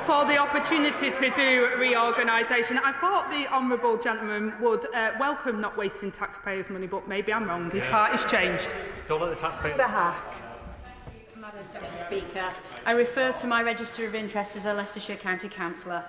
for the opportunity to do reorganisation. I thought the honourable gentleman would welcome not wasting taxpayers' money, but maybe I'm wrong. His party's changed. Don't let the taxpayers... Madam Deputy Speaker, I refer to my register of interest as a Leicestershire County Councillor.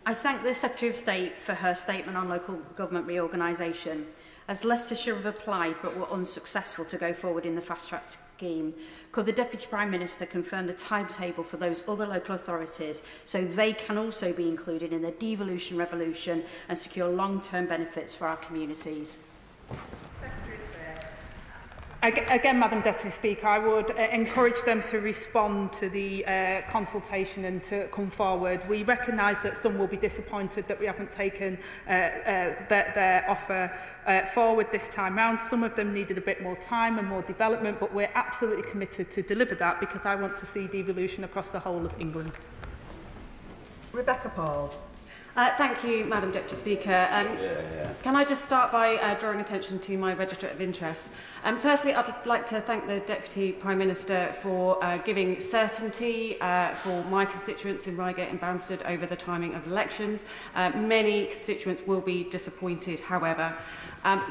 I thank the Secretary of State for her statement on local government reorganisation. As Leicestershire have applied but were unsuccessful to go forward in the fast-track scheme, could the Deputy Prime Minister confirm the timetable for those other local authorities so they can also be included in the devolution revolution and secure long-term benefits for our communities? Again, Madam Deputy Speaker, I would encourage them to respond to the consultation and to come forward. We recognise that some will be disappointed that we haven't taken their offer forward this time round. Some of them needed a bit more time and more development, but we're absolutely committed to deliver that because I want to see devolution across the whole of England. Rebecca Poole. Thank you, Madam Deputy Speaker. Can I just start by drawing attention to my register of interests? Firstly, I'd like to thank the Deputy Prime Minister for giving certainty for my constituents in Reigate and Banstead over the timing of elections. Many constituents will be disappointed, however.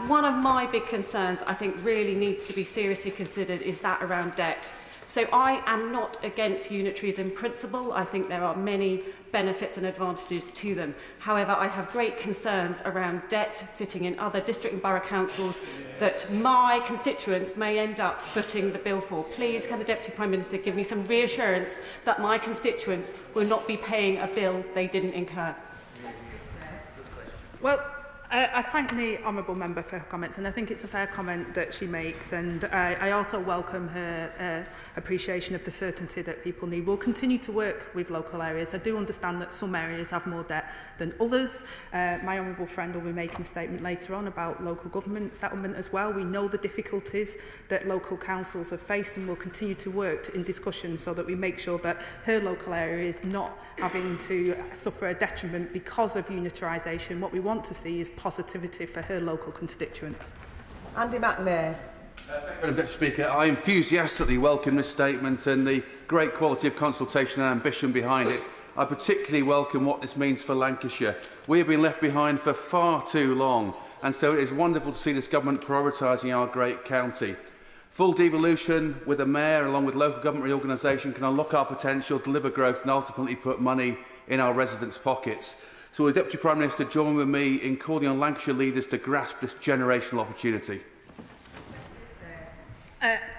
One of my big concerns, I think, really needs to be seriously considered is that around debt. So I am not against unitaries in principle. I think there are many benefits and advantages to them. However, I have great concerns around debt sitting in other district and borough councils that my constituents may end up footing the bill for. Please, can the Deputy Prime Minister give me some reassurance that my constituents will not be paying a bill they didn't incur? Well, I thank the Honourable Member for her comments, and I think it's a fair comment that she makes, and I also welcome her appreciation of the certainty that people need. We'll continue to work with local areas. I do understand that some areas have more debt than others. My honourable friend will be making a statement later on about local government settlement as well. We know the difficulties that local councils have faced, and we'll continue to work in discussions so that we make sure that her local area is not having to suffer a detriment because of unitarisation. What we want to see is positivity for her local constituents. Andy McNair. Madam Deputy Speaker, I enthusiastically welcome this statement and the great quality of consultation and ambition behind it. I particularly welcome what this means for Lancashire. We have been left behind for far too long, and so it is wonderful to see this government prioritising our great county. Full devolution with a mayor along with local government reorganisation can unlock our potential, deliver growth and ultimately put money in our residents' pockets. So will the Deputy Prime Minister join with me in calling on Lancashire leaders to grasp this generational opportunity?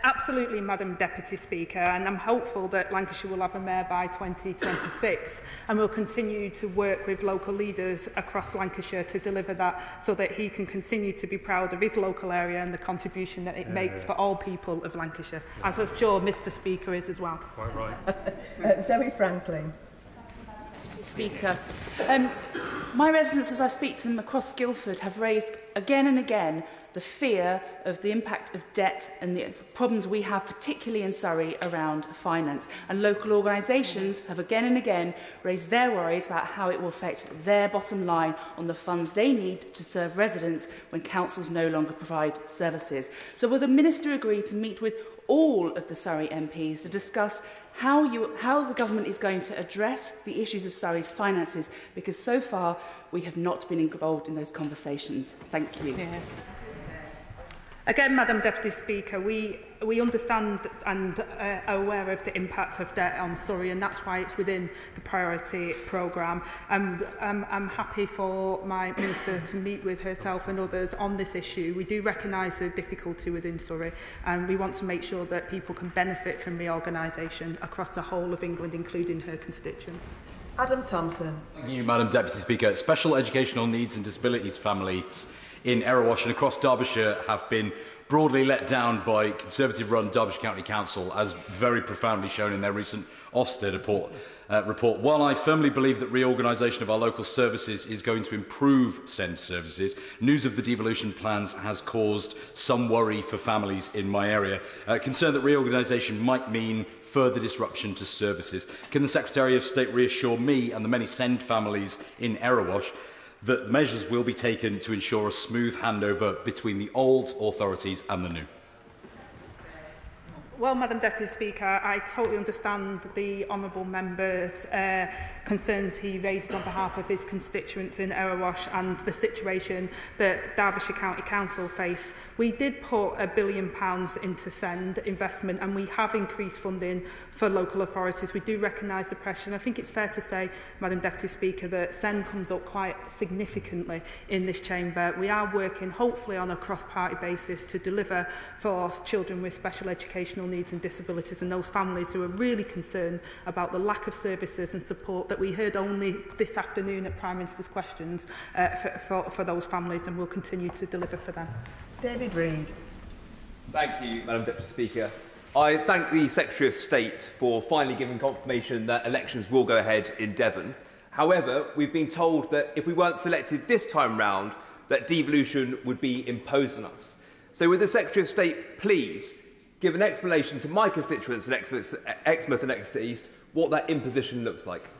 Absolutely, Madam Deputy Speaker, and I'm hopeful that Lancashire will have a mayor by 2026, and we'll continue to work with local leaders across Lancashire to deliver that so that he can continue to be proud of his local area and the contribution that it makes for all people of Lancashire, as I'm sure Mr Speaker is as well. Quite right. Zoe Franklin. Speaker. My residents, as I speak to them across Guildford, have raised again and again the fear of the impact of debt and the problems we have, particularly in Surrey, around finance. And local organisations have again and again raised their worries about how it will affect their bottom line on the funds they need to serve residents when councils no longer provide services. So will the Minister agree to meet with all of the Surrey MPs to discuss how the government is going to address the issues of Surrey's finances, because so far we have not been involved in those conversations? Thank you. Yeah. Again, Madam Deputy Speaker, we understand and are aware of the impact of debt on Surrey, and that's why it's within the priority programme. I'm happy for my Minister to meet with herself and others on this issue. We do recognise the difficulty within Surrey, and we want to make sure that people can benefit from reorganisation across the whole of England, including her constituents. Adam Thompson. Thank you, Madam Deputy Speaker. Special educational needs and disabilities families in Erewash and across Derbyshire have been broadly let down by Conservative-run Derbyshire County Council, as very profoundly shown in their recent Ofsted report. While I firmly believe that reorganisation of our local services is going to improve SEND services, news of the devolution plans has caused some worry for families in my area, concerned that reorganisation might mean further disruption to services. Can the Secretary of State reassure me and the many SEND families in Erewash that measures will be taken to ensure a smooth handover between the old authorities and the new? Well, Madam Deputy Speaker, I totally understand the honourable member's concerns he raises on behalf of his constituents in Erewash and the situation that Derbyshire County Council face. We did put £1 billion into SEND investment, and we have increased funding for local authorities. We do recognise the pressure, and I think it's fair to say, Madam Deputy Speaker, that SEND comes up quite significantly in this chamber. We are working, hopefully on a cross-party basis, to deliver for children with special educational needs and disabilities and those families who are really concerned about the lack of services and support that we heard only this afternoon at Prime Minister's questions for those families, and we'll continue to deliver for them. David Reid. Thank you, Madam Deputy Speaker. I thank the Secretary of State for finally giving confirmation that elections will go ahead in Devon. However, we've been told that if we weren't selected this time round, that devolution would be imposed on us. So would the Secretary of State please give an explanation to my constituents in Exmouth and Exeter East what that imposition looks like?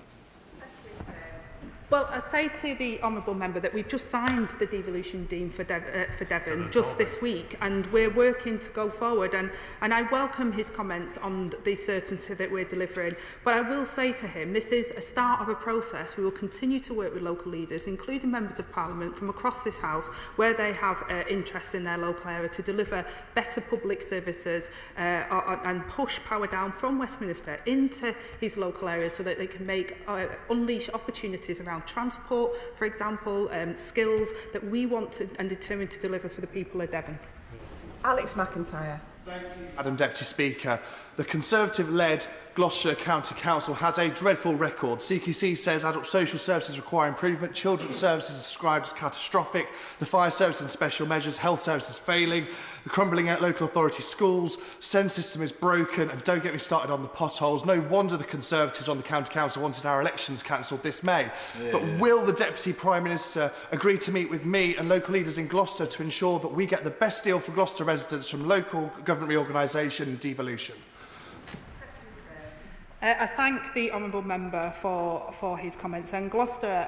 Well, I say to the honourable member that we've just signed the devolution deed for Devon just this week, and we're working to go forward, and I welcome his comments on the certainty that we're delivering. But I will say to him, this is a start of a process. We will continue to work with local leaders, including members of Parliament from across this House, where they have interest in their local area, to deliver better public services and push power down from Westminster into his local area so that they can unleash opportunities around transport, for example, skills that we want to and determined to deliver for the people of Devon. Alex McIntyre. Madam Deputy Speaker, the Conservative-led Gloucestershire County Council has a dreadful record. CQC says adult social services require improvement, children's services are described as catastrophic, the fire service and special measures, health services failing, the crumbling at local authority schools, SEND system is broken, and don't get me started on the potholes. No wonder the Conservatives on the County Council wanted our elections cancelled this May. Yeah. But will the Deputy Prime Minister agree to meet with me and local leaders in Gloucester to ensure that we get the best deal for Gloucester residents from local government reorganisation and devolution? I thank the honourable member for his comments, and Gloucester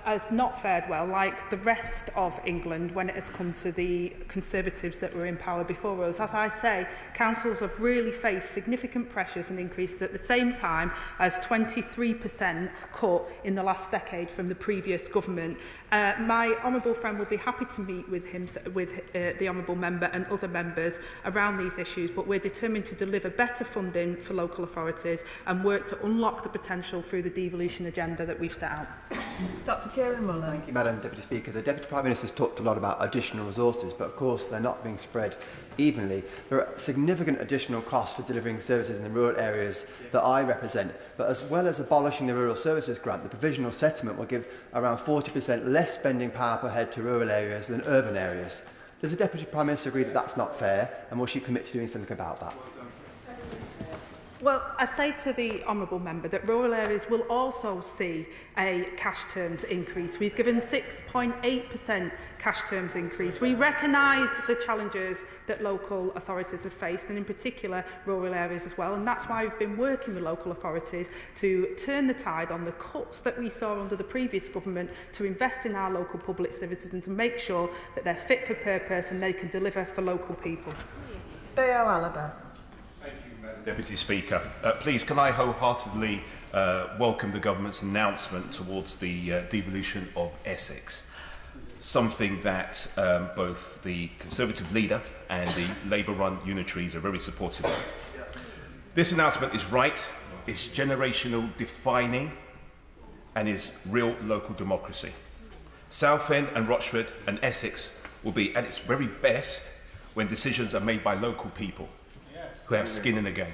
has not fared well like the rest of England when it has come to the Conservatives that were in power before us. As I say, councils have really faced significant pressures and increases at the same time as 23% cut in the last decade from the previous government. My honourable friend will be happy to meet with the honourable member and other members around these issues, but we're determined to deliver better funding for local authorities and work to unlock the potential through the devolution agenda that we've set out. Dr Kieran Muller. Thank you, Madam Deputy Speaker. The Deputy Prime Minister has talked a lot about additional resources, but of course they're not being spread evenly. There are significant additional costs for delivering services in the rural areas that I represent, but as well as abolishing the Rural Services Grant, the provisional settlement will give around 40% less spending power per head to rural areas than urban areas. Does the Deputy Prime Minister agree that that's not fair, and will she commit to doing something about that? Well, I say to the honourable member that rural areas will also see a cash terms increase. We've given 6.8% cash terms increase. We recognise the challenges that local authorities have faced, and in particular rural areas as well, and that's why we've been working with local authorities to turn the tide on the cuts that we saw under the previous government, to invest in our local public services and to make sure that they're fit for purpose and they can deliver for local people. Theo Alaba. Deputy Speaker, please can I wholeheartedly welcome the government's announcement towards the devolution of Essex, something that both the Conservative leader and the Labour-run unitaries are very supportive of. This announcement is right, it's generational defining, and is real local democracy. Southend and Rochford and Essex will be at its very best when decisions are made by local people who have skin in the game.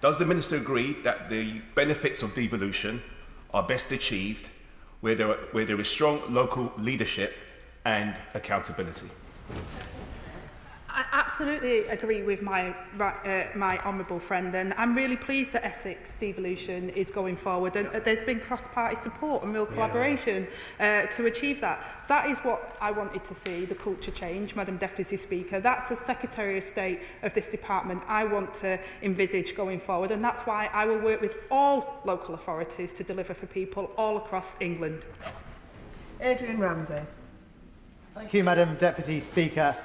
Does the Minister agree that the benefits of devolution are best achieved where there is strong local leadership and accountability? I absolutely agree with my honourable friend, and I'm really pleased that Essex devolution is going forward, and there's been cross-party support and real collaboration to achieve that. That is what I wanted to see, the culture change, Madam Deputy Speaker. That's the Secretary of State of this department I want to envisage going forward, and that's why I will work with all local authorities to deliver for people all across England. Adrian Ramsey. Thank you, Madam Deputy Speaker.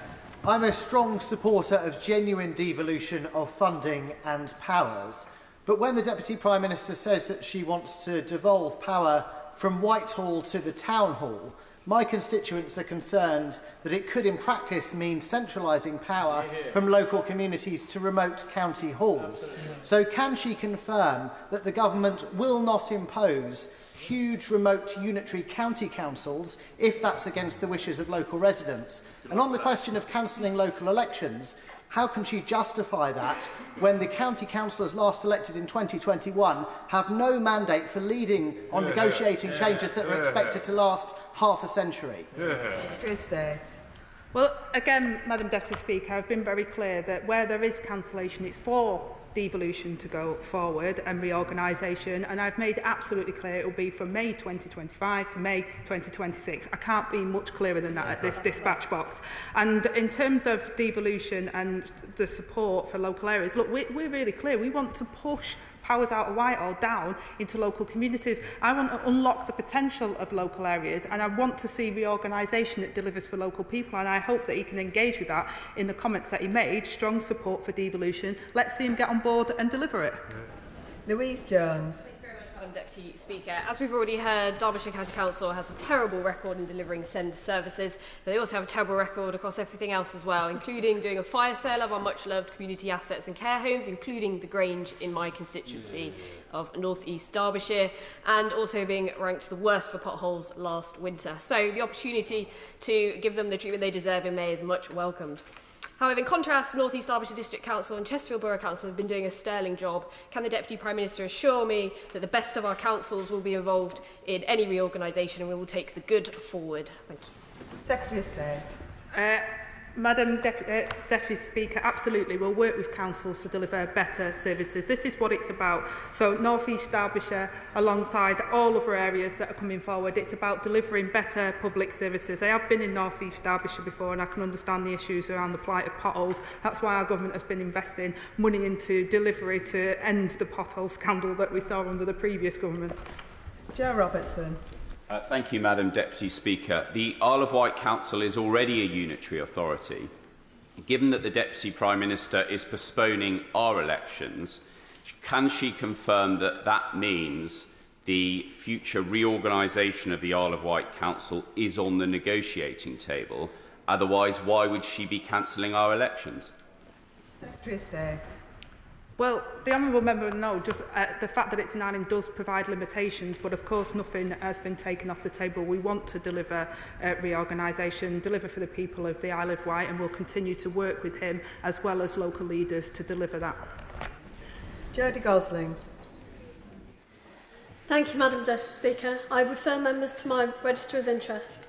I'm a strong supporter of genuine devolution of funding and powers, but when the Deputy Prime Minister says that she wants to devolve power from Whitehall to the Town Hall, my constituents are concerned that it could in practice mean centralising power from local communities to remote county halls. So can she confirm that the government will not impose huge remote unitary county councils if that's against the wishes of local residents? And on the question of cancelling local elections, how can she justify that when the county councillors last elected in 2021 have no mandate for leading on negotiating changes that are expected to last half a century? Well, again, Madam Deputy Speaker, I've been very clear that where there is cancellation, it's for devolution to go forward and reorganisation, and I've made it absolutely clear it will be from May 2025 to May 2026. I can't be much clearer than that at this dispatch box. And in terms of devolution and the support for local areas, look, we're really clear. We want to push powers out of Whitehall down into local communities. I want to unlock the potential of local areas, and I want to see reorganisation that delivers for local people, and I hope that he can engage with that in the comments that he made. Strong support for devolution. Let's see him get on board and deliver it. Louise Jones. Madam Deputy Speaker, as we've already heard, Derbyshire County Council has a terrible record in delivering SEND services, but they also have a terrible record across everything else as well, including doing a fire sale of our much-loved community assets and care homes, including the Grange in my constituency of North East Derbyshire, and also being ranked the worst for potholes last winter. So the opportunity to give them the treatment they deserve in May is much welcomed. However, in contrast, North East Derbyshire District Council and Chesterfield Borough Council have been doing a sterling job. Can the Deputy Prime Minister assure me that the best of our councils will be involved in any reorganisation and we will take the good forward? Thank you. Secretary of State. Madam Deputy Speaker, absolutely, we'll work with councils to deliver better services. This is what it's about. So North East Derbyshire, alongside all other areas that are coming forward, it's about delivering better public services. I have been in North East Derbyshire before and I can understand the issues around the plight of potholes. That's why our government has been investing money into delivery to end the pothole scandal that we saw under the previous government. Joe Robertson. Thank you, Madam Deputy Speaker. The Isle of Wight Council is already a unitary authority. Given that the Deputy Prime Minister is postponing our elections, can she confirm that that means the future reorganisation of the Isle of Wight Council is on the negotiating table? Otherwise, why would she be cancelling our elections? Secretary of State. Well, the Honourable Member will know just the fact that it's an island does provide limitations, but of course nothing has been taken off the table. We want to deliver reorganisation, deliver for the people of the Isle of Wight, and we'll continue to work with him as well as local leaders to deliver that. Jodie Gosling. Thank you, Madam Deputy Speaker. I refer members to my register of interest.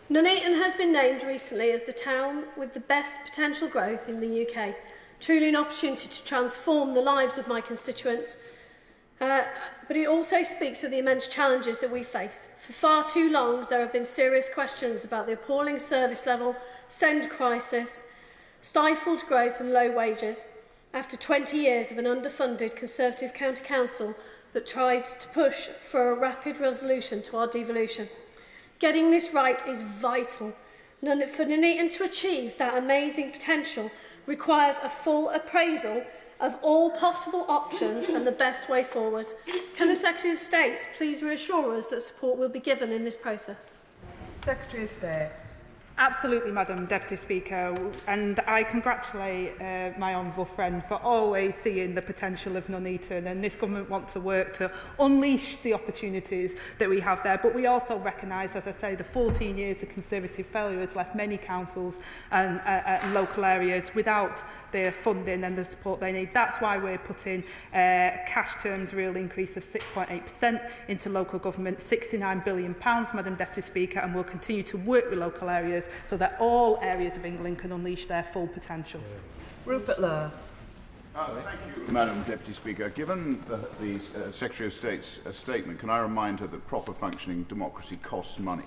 Nuneaton has been named recently as the town with the best potential growth in the UK. Truly an opportunity to transform the lives of my constituents, but it also speaks of the immense challenges that we face. For far too long, there have been serious questions about the appalling service level, send crisis, stifled growth and low wages, after 20 years of an underfunded Conservative County Council that tried to push for a rapid resolution to our devolution. Getting this right is vital. For Nuneaton to achieve that amazing potential requires a full appraisal of all possible options and the best way forward. Can the Secretary of State please reassure us that support will be given in this process? Secretary of State. Absolutely, Madam Deputy Speaker, and I congratulate my honourable friend for always seeing the potential of Nuneaton, and this government wants to work to unleash the opportunities that we have there. But we also recognise, as I say, the 14 years of Conservative failure has left many councils and local areas without the funding and the support they need. That's why we're putting cash terms real increase of 6.8% into local government, £69 billion, Madam Deputy Speaker, and we'll continue to work with local areas so that all areas of England can unleash their full potential. Rupert Lowe. Thank you, Madam Deputy Speaker. Given the Secretary of State's statement, can I remind her that proper functioning democracy costs money?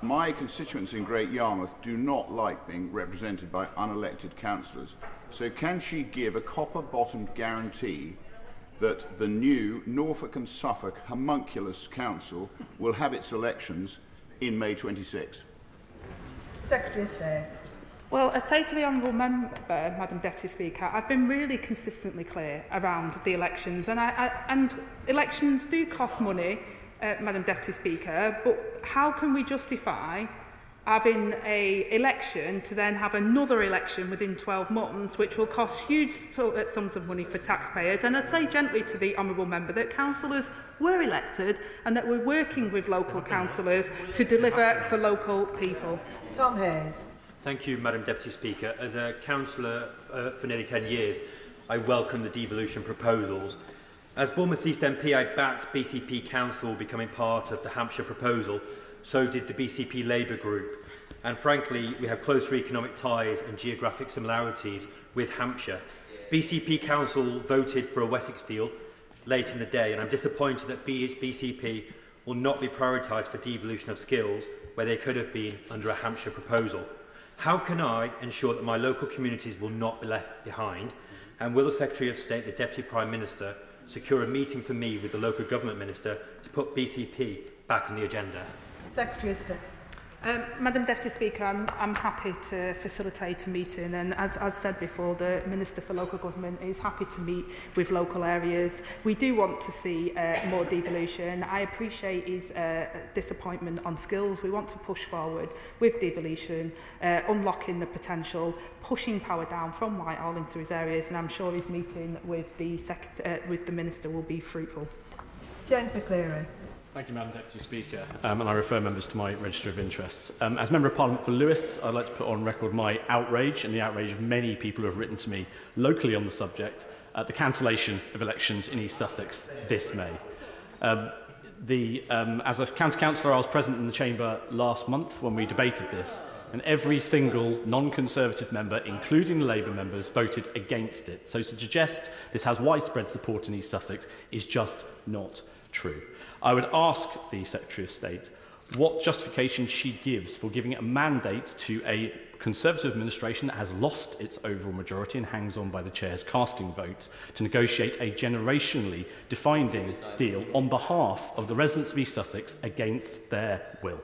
My constituents in Great Yarmouth do not like being represented by unelected councillors, so can she give a copper-bottomed guarantee that the new Norfolk and Suffolk homunculus council will have its elections in May 26? Secretary of State. Well, I say to the Honourable Member, Madam Deputy Speaker, I've been really consistently clear around the elections, and elections do cost money, Madam Deputy Speaker, but how can we justify having an election to then have another election within 12 months, which will cost huge sums of money for taxpayers? And I'd say gently to the Honourable Member that councillors were elected and that we're working with local councillors to deliver for local people. Tom Hayes. Thank you, Madam Deputy Speaker. As a councillor for nearly 10 years, I welcome the devolution proposals. As Bournemouth East MP, I backed BCP Council becoming part of the Hampshire proposal. So did the BCP Labour Group. And frankly, we have closer economic ties and geographic similarities with Hampshire. BCP Council voted for a Wessex deal late in the day, and I'm disappointed that BCP will not be prioritised for devolution of skills where they could have been under a Hampshire proposal. How can I ensure that my local communities will not be left behind? And will the Secretary of State, the Deputy Prime Minister, secure a meeting for me with the local government minister to put BCP back on the agenda? Secretary of State. Madam Deputy Speaker, I'm happy to facilitate a meeting, and as said before, the Minister for Local Government is happy to meet with local areas. We do want to see more devolution. I appreciate his disappointment on skills. We want to push forward with devolution, unlocking the potential, pushing power down from Whitehall into his areas, and I'm sure his meeting with the Minister will be fruitful. James McCleary. Thank you, Madam Deputy Speaker, and I refer members to my register of interests. As Member of Parliament for Lewis, I'd like to put on record my outrage and the outrage of many people who have written to me locally on the subject at the cancellation of elections in East Sussex this May. As a county councillor, I was present in the chamber last month when we debated this, and every single non-Conservative member, including the Labour members, voted against it. So to suggest this has widespread support in East Sussex is just not true. I would ask the Secretary of State what justification she gives for giving a mandate to a Conservative administration that has lost its overall majority and hangs on by the Chair's casting vote to negotiate a generationally defining deal on behalf of the residents of East Sussex against their will.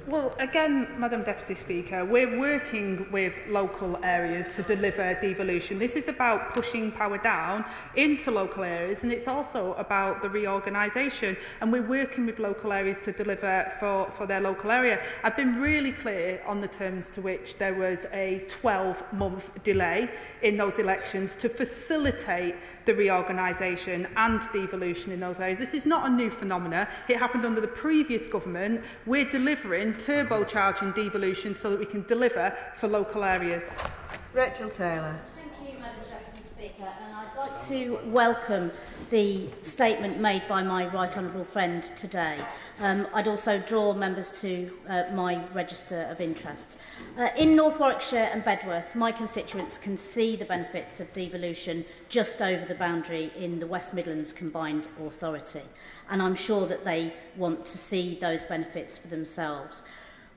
Well, again, Madam Deputy Speaker, we're working with local areas to deliver devolution. This is about pushing power down into local areas, and it's also about the reorganisation. And we're working with local areas to deliver for their local area. I've been really clear on the terms to which there was a 12-month delay in those elections to facilitate the reorganisation and devolution in those areas. This is not a new phenomenon. It happened under the previous government. We're delivering turbocharging devolution so that we can deliver for local areas. Rachel Taylor. Thank you, Madam Deputy Speaker, and I'd like to welcome the statement made by my right honourable friend today. I'd also draw members to my register of interests. In North Warwickshire and Bedworth, my constituents can see the benefits of devolution just over the boundary in the West Midlands Combined Authority, and I'm sure that they want to see those benefits for themselves.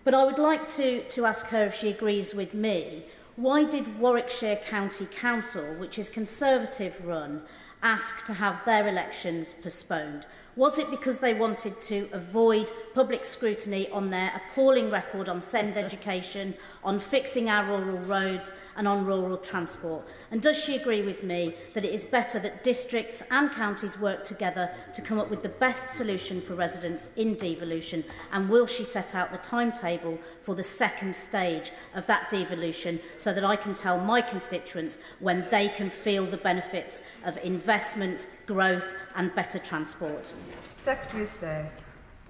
But I would like to ask her if she agrees with me. Why did Warwickshire County Council, which is Conservative run, ask to have their elections postponed? Was it because they wanted to avoid public scrutiny on their appalling record on SEND education, on fixing our rural roads and on rural transport? And does she agree with me that it is better that districts and counties work together to come up with the best solution for residents in devolution? And will she set out the timetable for the second stage of that devolution so that I can tell my constituents when they can feel the benefits of investment, growth and better transport? Secretary of State.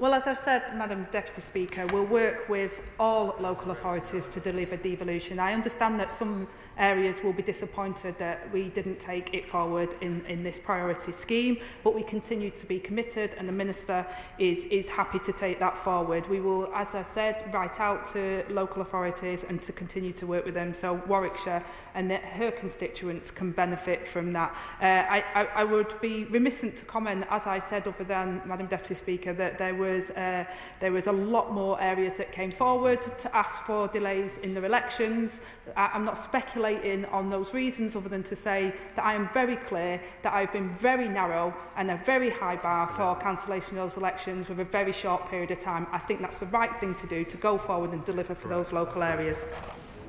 Well, as I've said, Madam Deputy Speaker, we'll work with all local authorities to deliver devolution. I understand that some areas will be disappointed that we didn't take it forward in this priority scheme, but we continue to be committed, and the Minister is happy to take that forward. We will, as I said, write out to local authorities and to continue to work with them so Warwickshire and her constituents can benefit from that. I would be remiss to comment, as I said over then, Madam Deputy Speaker, that there was a lot more areas that came forward to ask for delays in their elections. I'm not speculating on those reasons other than to say that I am very clear that I've been very narrow and a very high bar for cancellation of those elections with a very short period of time. I think that's the right thing to do, to go forward and deliver for those local areas.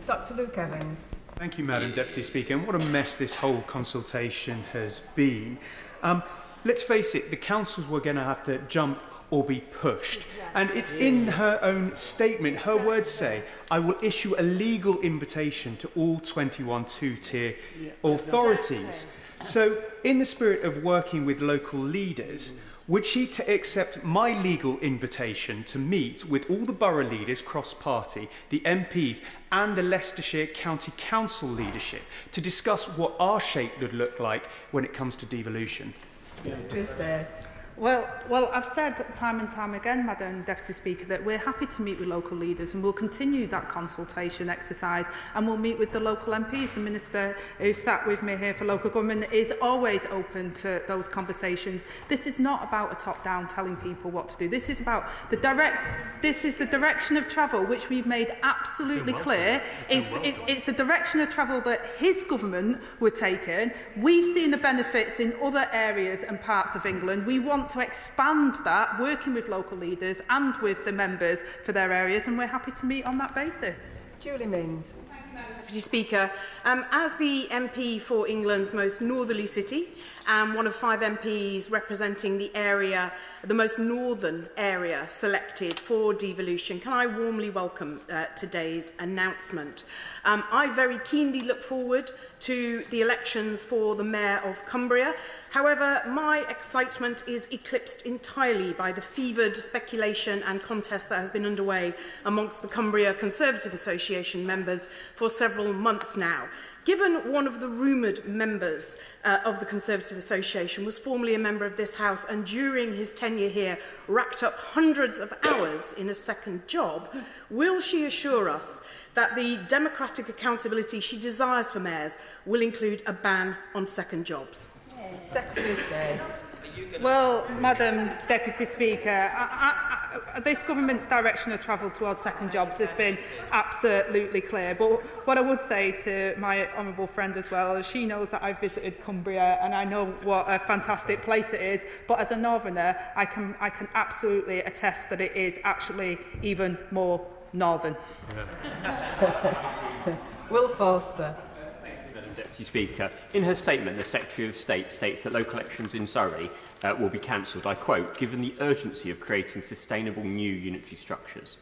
Dr Luke Evans. Thank you, Madam Deputy Speaker. And what a mess this whole consultation has been. Let's face it, the councils were going to have to jump or be pushed. And it's in her own statement. Her words say, I will issue a legal invitation to all 21 two-tier authorities. So, in the spirit of working with local leaders, would she accept my legal invitation to meet with all the borough leaders cross-party, the MPs and the Leicestershire County Council leadership to discuss what our shape would look like when it comes to devolution? Well, I've said time and time again, Madam Deputy Speaker, that we're happy to meet with local leaders and we'll continue that consultation exercise and we'll meet with the local MPs. The Minister who sat with me here for local government is always open to those conversations. This is not about a top-down telling people what to do. This is about the direction of travel, which we've made absolutely clear. It's a direction of travel that his government were taking. We've seen the benefits in other areas and parts of England. We want to expand that, working with local leaders and with the members for their areas, and we're happy to meet on that basis. Julie Means. Deputy Speaker. As the MP for England's most northerly city and one of 5 MPs representing the most northern area selected for devolution, can I warmly welcome today's announcement. I very keenly look forward to the elections for the Mayor of Cumbria. However, my excitement is eclipsed entirely by the fevered speculation and contest that has been underway amongst the Cumbria Conservative Association members for several months now. Given one of the rumoured members of the Conservative Association was formerly a member of this House and during his tenure here racked up hundreds of hours in a second job, will she assure us that the democratic accountability she desires for mayors will include a ban on second jobs? Secretary of State. Well, Madam Deputy Speaker, this government's direction of travel towards second jobs has been absolutely clear. But what I would say to my honourable friend as well is she knows that I've visited Cumbria and I know what a fantastic place it is. But as a northerner, I can absolutely attest that it is actually even more northern. Will Forster. Madam Deputy Speaker, in her statement, the Secretary of State states that local elections in Surrey will be cancelled. I quote, given the urgency of creating sustainable new unitary structures.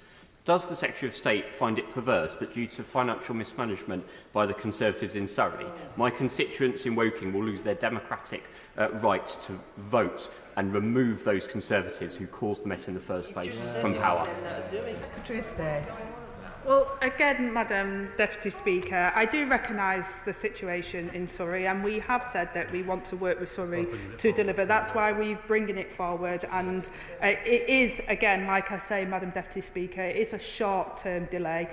Does the Secretary of State find it perverse that due to financial mismanagement by the Conservatives in Surrey, my constituents in Woking will lose their democratic right to vote and remove those Conservatives who caused the mess in the first place from power? Secretary of State. Well, again, Madam Deputy Speaker, I do recognise the situation in Surrey and we have said that we want to work with Surrey to deliver. That's why we're bringing it forward and it is, again, like I say, Madam Deputy Speaker, it is a short-term delay.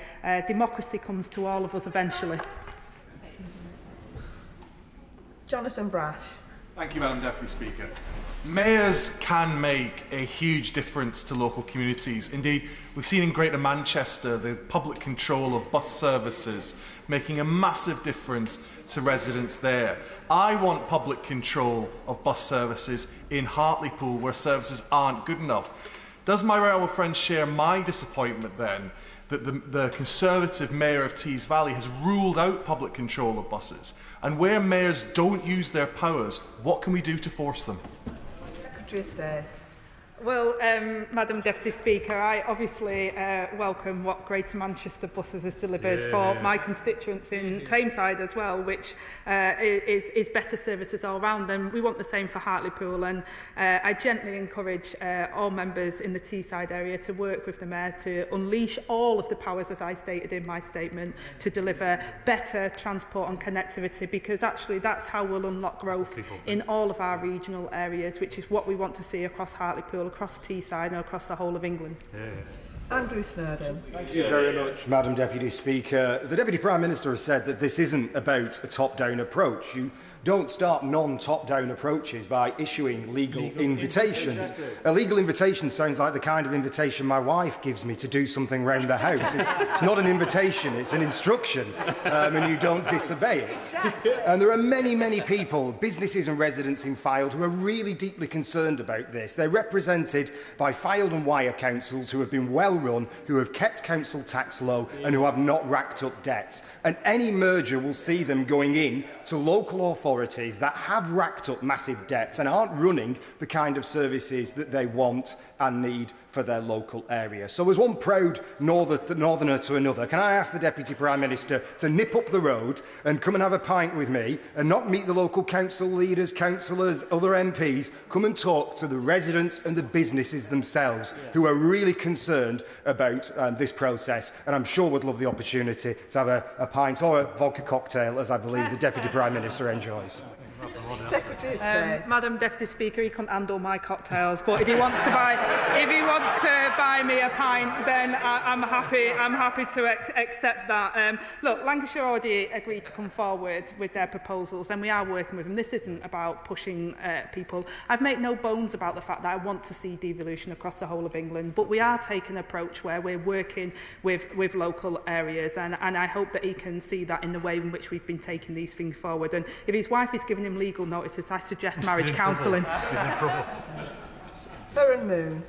Democracy comes to all of us eventually. Jonathan Brash. Thank you, Madam Deputy Speaker. Mayors can make a huge difference to local communities. Indeed, we've seen in Greater Manchester the public control of bus services making a massive difference to residents there. I want public control of bus services in Hartlepool where services aren't good enough. Does my right friend share my disappointment then that the Conservative Mayor of Tees Valley has ruled out public control of buses? And where mayors don't use their powers, what can we do to force them? Secretary of State. Well, Madam Deputy Speaker, I obviously welcome what Greater Manchester Buses has delivered for my constituents in Tameside as well, which is better services all round. And we want the same for Hartlepool. And I gently encourage all members in the Teesside area to work with the Mayor to unleash all of the powers, as I stated in my statement, to deliver better transport and connectivity, because actually that's how we'll unlock growth in all of our regional areas, which is what we want to see across Hartlepool, across Teesside and across the whole of England. Andrew Snowden. Thank you very much, Madam Deputy Speaker. The Deputy Prime Minister has said that this isn't about a top-down approach. You don't start non-top-down approaches by issuing legal invitations. A legal invitation sounds like the kind of invitation my wife gives me to do something round the house. It's not an invitation, it's an instruction, and you don't disobey it. And there are many, many people, businesses and residents in Fylde, who are really deeply concerned about this. They're represented by Fylde and Wyre councils who have been well-run, who have kept council tax low and who have not racked up debts. And any merger will see them going in to local authorities that have racked up massive debts and aren't running the kind of services that they want and need for their local area. So as one proud northerner to another, can I ask the Deputy Prime Minister to nip up the road and come and have a pint with me and not meet the local council leaders, councillors, other MPs, come and talk to the residents and the businesses themselves who are really concerned about this process, and I'm sure would love the opportunity to have a pint or a vodka cocktail, as I believe the Deputy Prime Minister enjoys. Secretary of State. Madam Deputy Speaker, he can't handle my cocktails, but if he wants to buy me a pint, then I'm happy to accept that. Look, Lancashire already agreed to come forward with their proposals, and we are working with them. This isn't about pushing people. I've made no bones about the fact that I want to see devolution across the whole of England, but we are taking an approach where we're working with local areas, and I hope that he can see that in the way in which we've been taking these things forward. And if his wife is giving him legal notices, I suggest marriage counselling. Burren Moon.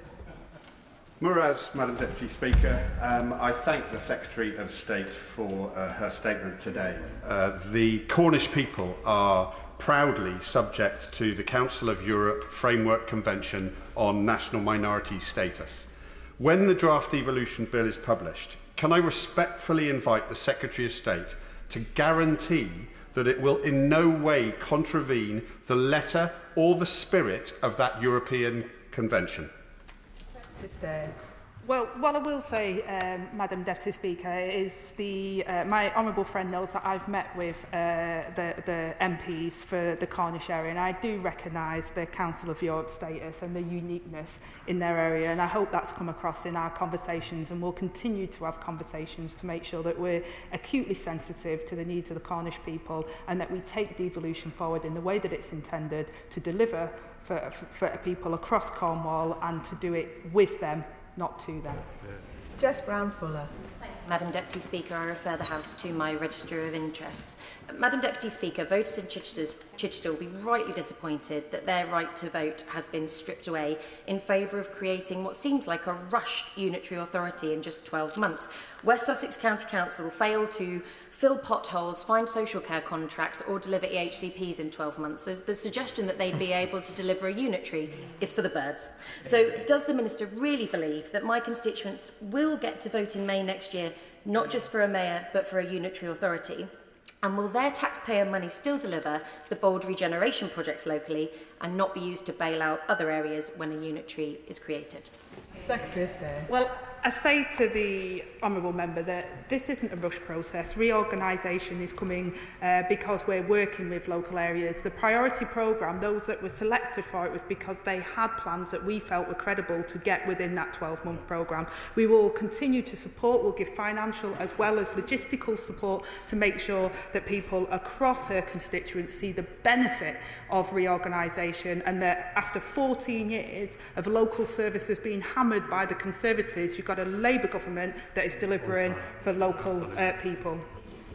Whereas, Madam Deputy Speaker, I thank the Secretary of State for her statement today. The Cornish people are proudly subject to the Council of Europe Framework Convention on National Minority Status. When the draft devolution bill is published, can I respectfully invite the Secretary of State to guarantee that it will in no way contravene the letter or the spirit of that European Convention? Well, what I will say, Madam Deputy Speaker, is my honourable friend knows that I've met with the MPs for the Cornish area, and I do recognise the Council of Europe status and the uniqueness in their area, and I hope that's come across in our conversations, and we'll continue to have conversations to make sure that we're acutely sensitive to the needs of the Cornish people and that we take devolution forward in the way that it's intended to deliver for people across Cornwall and to do it with them, not to them. Jess Brown-Fuller. Madam Deputy Speaker, I refer the House to my register of interests. Madam Deputy Speaker, voters in Chichester will be rightly disappointed that their right to vote has been stripped away in favour of creating what seems like a rushed unitary authority in just 12 months. West Sussex County Council failed to fill potholes, find social care contracts or deliver EHCPs in 12 months. So the suggestion that they'd be able to deliver a unitary is for the birds. So does the Minister really believe that my constituents will get to vote in May next year, not just for a mayor, but for a unitary authority? And will their taxpayer money still deliver the bold regeneration projects locally and not be used to bail out other areas when a unitary is created? Secretary of State. Well, I say to the honourable member that this isn't a rush process. Reorganisation is coming because we're working with local areas. The priority programme, those that were selected for it was because they had plans that we felt were credible to get within that 12-month programme. We will continue to support, we'll give financial as well as logistical support to make sure that people across her constituency see the benefit of reorganisation, and that after 14 years of local services being hammered by the Conservatives, you've got a Labour government that is delivering for local people.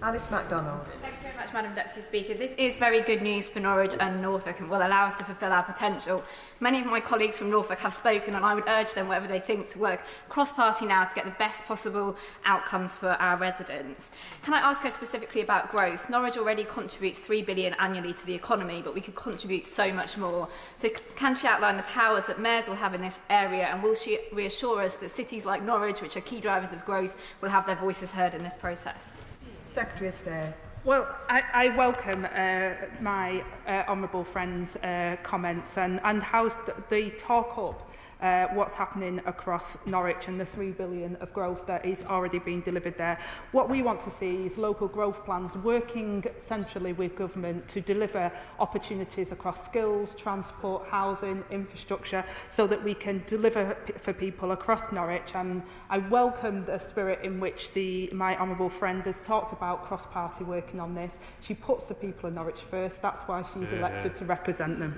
Alice MacDonald. Thank you very much, Madam Deputy Speaker. This is very good news for Norwich and Norfolk and will allow us to fulfil our potential. Many of my colleagues from Norfolk have spoken, and I would urge them, whatever they think, to work cross-party now to get the best possible outcomes for our residents. Can I ask her specifically about growth? Norwich already contributes £3 billion annually to the economy, but we could contribute so much more. So can she outline the powers that mayors will have in this area, and will she reassure us that cities like Norwich, which are key drivers of growth, will have their voices heard in this process? Secretary of State. Well, I welcome my honourable friend's comments and how they talk up what's happening across Norwich and the £3 billion of growth that is already being delivered there. What we want to see is local growth plans working centrally with government to deliver opportunities across skills, transport, housing, infrastructure, so that we can deliver for people across Norwich. And I welcome the spirit in which my honourable friend has talked about cross-party working on this. She puts the people of Norwich first. That's why she's elected to represent them.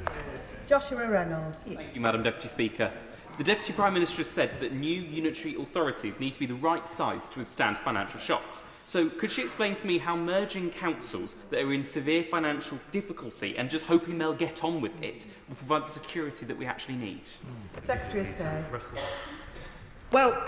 Joshua Reynolds. Thank you, Madam Deputy Speaker. The Deputy Prime Minister has said that new unitary authorities need to be the right size to withstand financial shocks. So could she explain to me how merging councils that are in severe financial difficulty and just hoping they'll get on with it will provide the security that we actually need? Secretary of State. Well,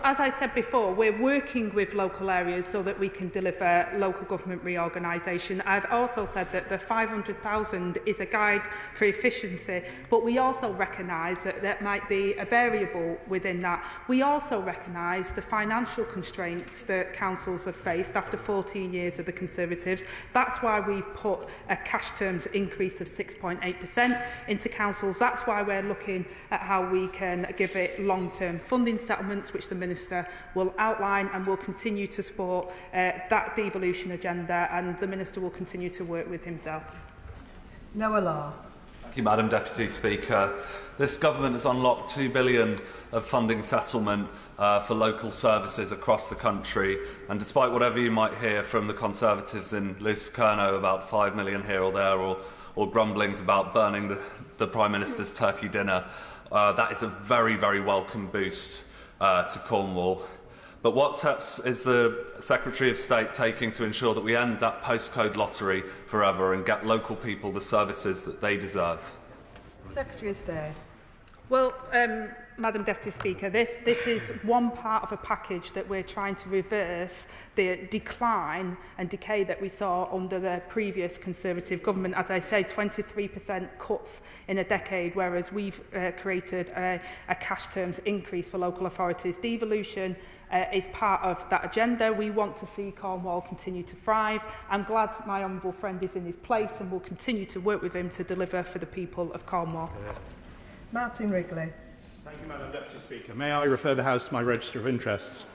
as I said before, we're working with local areas so that we can deliver local government reorganisation. I've also said that the 500,000 is a guide for efficiency, but we also recognise that there might be a variable within that. We also recognise the financial constraints that councils have faced after 14 years of the Conservatives. That's why we've put a cash terms increase of 6.8% into councils. That's why we're looking at how we can give it long-term funding settlements, which the Minister will outline, and will continue to support that devolution agenda, and the Minister will continue to work with himself. Noah Law. Thank you, Madam Deputy Speaker. This government has unlocked £2 billion of funding settlement for local services across the country, and despite whatever you might hear from the Conservatives in Liskerno about £5 million here or there, or grumblings about burning the Prime Minister's turkey dinner, that is a very, very welcome boost to Cornwall. But what steps is the Secretary of State taking to ensure that we end that postcode lottery forever and get local people the services that they deserve? Secretary of State. Well, Madam Deputy Speaker, this is one part of a package that we're trying to reverse the decline and decay that we saw under the previous Conservative government. As I say, 23% cuts in a decade, whereas we've created a cash terms increase for local authorities. Devolution is part of that agenda. We want to see Cornwall continue to thrive. I'm glad my honourable friend is in his place and will continue to work with him to deliver for the people of Cornwall. Martin Wrigley. Thank you, Madam Deputy Speaker. May I refer the House to my register of interests?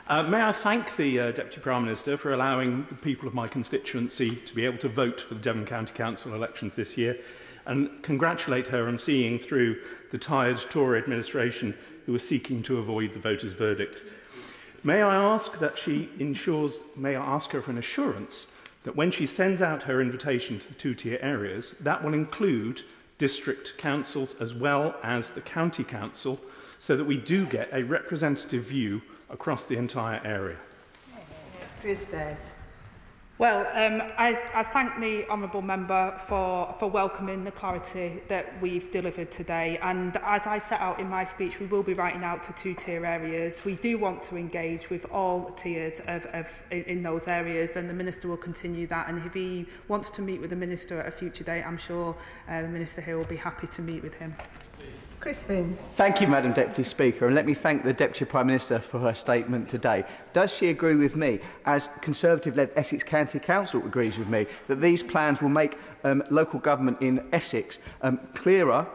May I thank the Deputy Prime Minister for allowing the people of my constituency to be able to vote for the Devon County Council elections this year, and congratulate her on seeing through the tired Tory administration who were seeking to avoid the voters' verdict. May I ask her for an assurance that when she sends out her invitation to the two-tier areas, that will include district councils as well as the county council, so that we do get a representative view across the entire area. Well, I thank the honourable member for welcoming the clarity that we've delivered today. And as I set out in my speech, we will be writing out to two-tier areas. We do want to engage with all tiers in those areas, and the Minister will continue that. And if he wants to meet with the Minister at a future date, I'm sure the Minister here will be happy to meet with him. Chris Vince. Thank you, Madam Deputy Speaker, and let me thank the Deputy Prime Minister for her statement today. Does she agree with me, as Conservative-led Essex County Council agrees with me, that these plans will make local government in Essex clearer,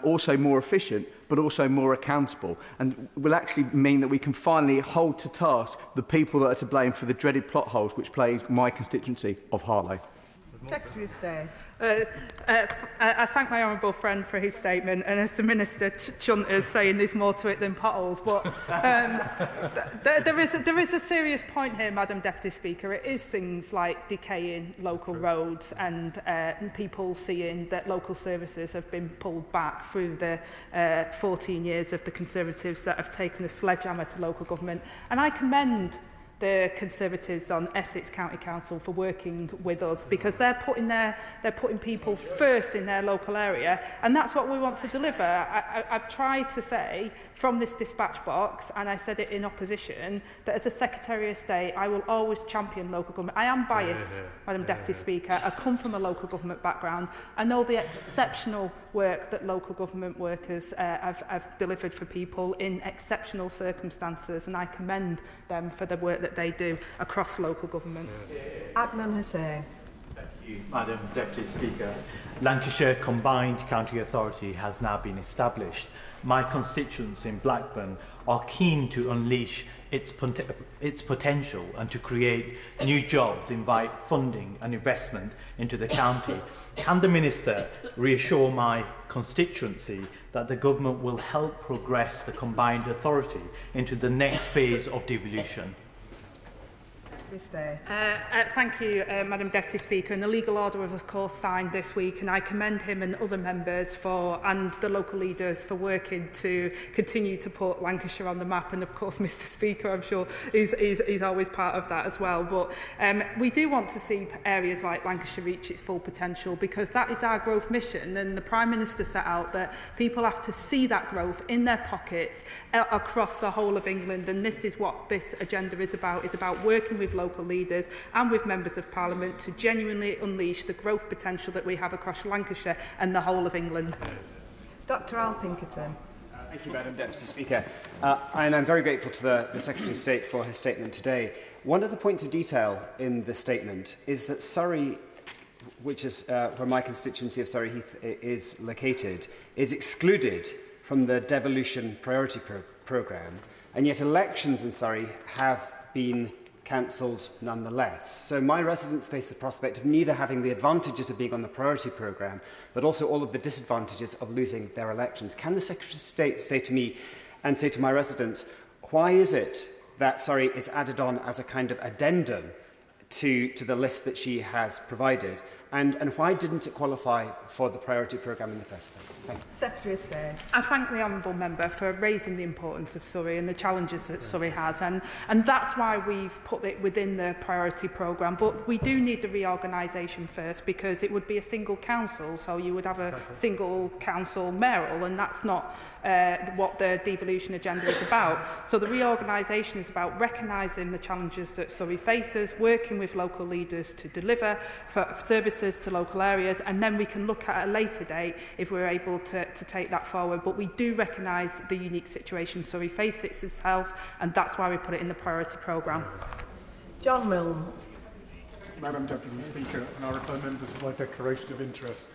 also more efficient, but also more accountable, and will actually mean that we can finally hold to task the people that are to blame for the dreaded plot holes which plague my constituency of Harlow? Secretary of State. I thank my honourable friend for his statement, and as the Minister chunters saying there's more to it than potholes, but there is a serious point here, Madam Deputy Speaker. It is things like decaying local roads and people seeing that local services have been pulled back through the 14 years of the Conservatives that have taken a sledgehammer to local government. And I commend the Conservatives on Essex County Council for working with us, because they're putting people first in their local area, and that's what we want to deliver. I've tried to say from this dispatch box, and I said it in opposition, that as a Secretary of State I will always champion local government. I am biased, Madam Deputy Speaker. I come from a local government background. I know the exceptional work that local government workers have delivered for people in exceptional circumstances, and I commend them for the work that they do across local government. Adnan Hussain. Thank you, Madam Deputy Speaker. Lancashire Combined County Authority has now been established. My constituents in Blackburn are keen to unleash its potential and to create new jobs, invite funding and investment into the county. Can the Minister reassure my constituency that the government will help progress the combined authority into the next phase of devolution? Thank you, Madam Deputy Speaker. And the legal order was, of course, signed this week, and I commend him and other members and the local leaders for working to continue to put Lancashire on the map. And of course, Mr. Speaker, I'm sure he's always part of that as well. But we do want to see areas like Lancashire reach its full potential, because that is our growth mission. And the Prime Minister set out that people have to see that growth in their pockets across the whole of England. And this is what this agenda is about working with local leaders and with members of Parliament to genuinely unleash the growth potential that we have across Lancashire and the whole of England. Dr Al Pinkerton. Thank you, Madam Deputy Speaker. And I'm very grateful to the Secretary of State for his statement today. One of the points of detail in the statement is that Surrey, which is where my constituency of Surrey Heath is located, is excluded from the devolution priority programme, and yet elections in Surrey have been cancelled nonetheless. So my residents face the prospect of neither having the advantages of being on the priority programme, but also all of the disadvantages of losing their elections. Can the Secretary of State say to me and say to my residents, why is it that Surrey is added on as a kind of addendum to the list that she has provided, And why didn't it qualify for the priority programme in the first place? Thank you. Secretary of State. I thank the Honourable Member for raising the importance of Surrey and the challenges that Surrey has, and that's why we've put it within the priority programme. But we do need the reorganisation first, because it would be a single council, so you would have a single council mayoral, and that's not what the devolution agenda is about. So the reorganisation is about recognising the challenges that Surrey faces, working with local leaders to deliver for services to local areas, and then we can look at a later date if we're able to take that forward. But we do recognise the unique situation Surrey faces itself, and that's why we put it in the priority programme. John Milne. Madam Deputy Speaker, and I refer members to my declaration of interest.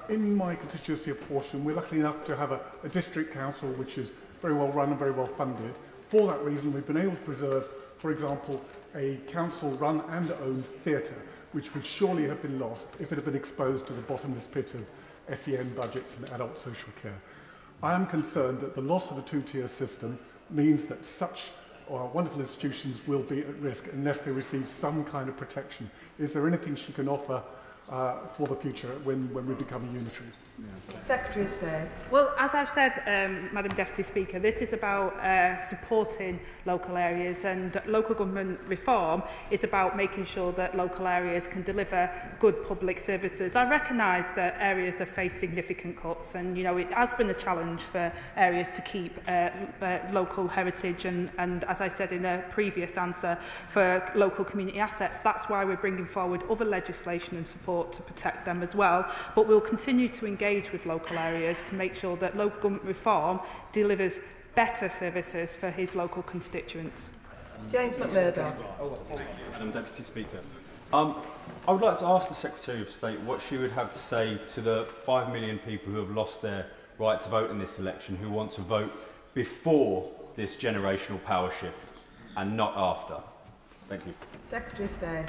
In my constituency of Horsham, we're lucky enough to have a district council which is very well run and very well funded. For that reason, we've been able to preserve, for example, a council-run and owned theatre, which would surely have been lost if it had been exposed to the bottomless pit of SEN budgets and adult social care. I am concerned that the loss of a two-tier system means that such wonderful institutions will be at risk unless they receive some kind of protection. Is there anything she can offer for the future when we become a unitary? Yeah. Secretary of State. Well, as I've said, Madam Deputy Speaker, this is about supporting local areas, and local government reform is about making sure that local areas can deliver good public services. I recognise that areas have faced significant cuts, and it has been a challenge for areas to keep local heritage and as I said in a previous answer, for local community assets. That's why we're bringing forward other legislation and support to protect them as well. But we'll continue to engage with local areas to make sure that local government reform delivers better services for his local constituents. James McMurdo. Madam Deputy Speaker, I would like to ask the Secretary of State what she would have to say to the 5 million people who have lost their right to vote in this election, who want to vote before this generational power shift and not after. Thank you. Secretary of State.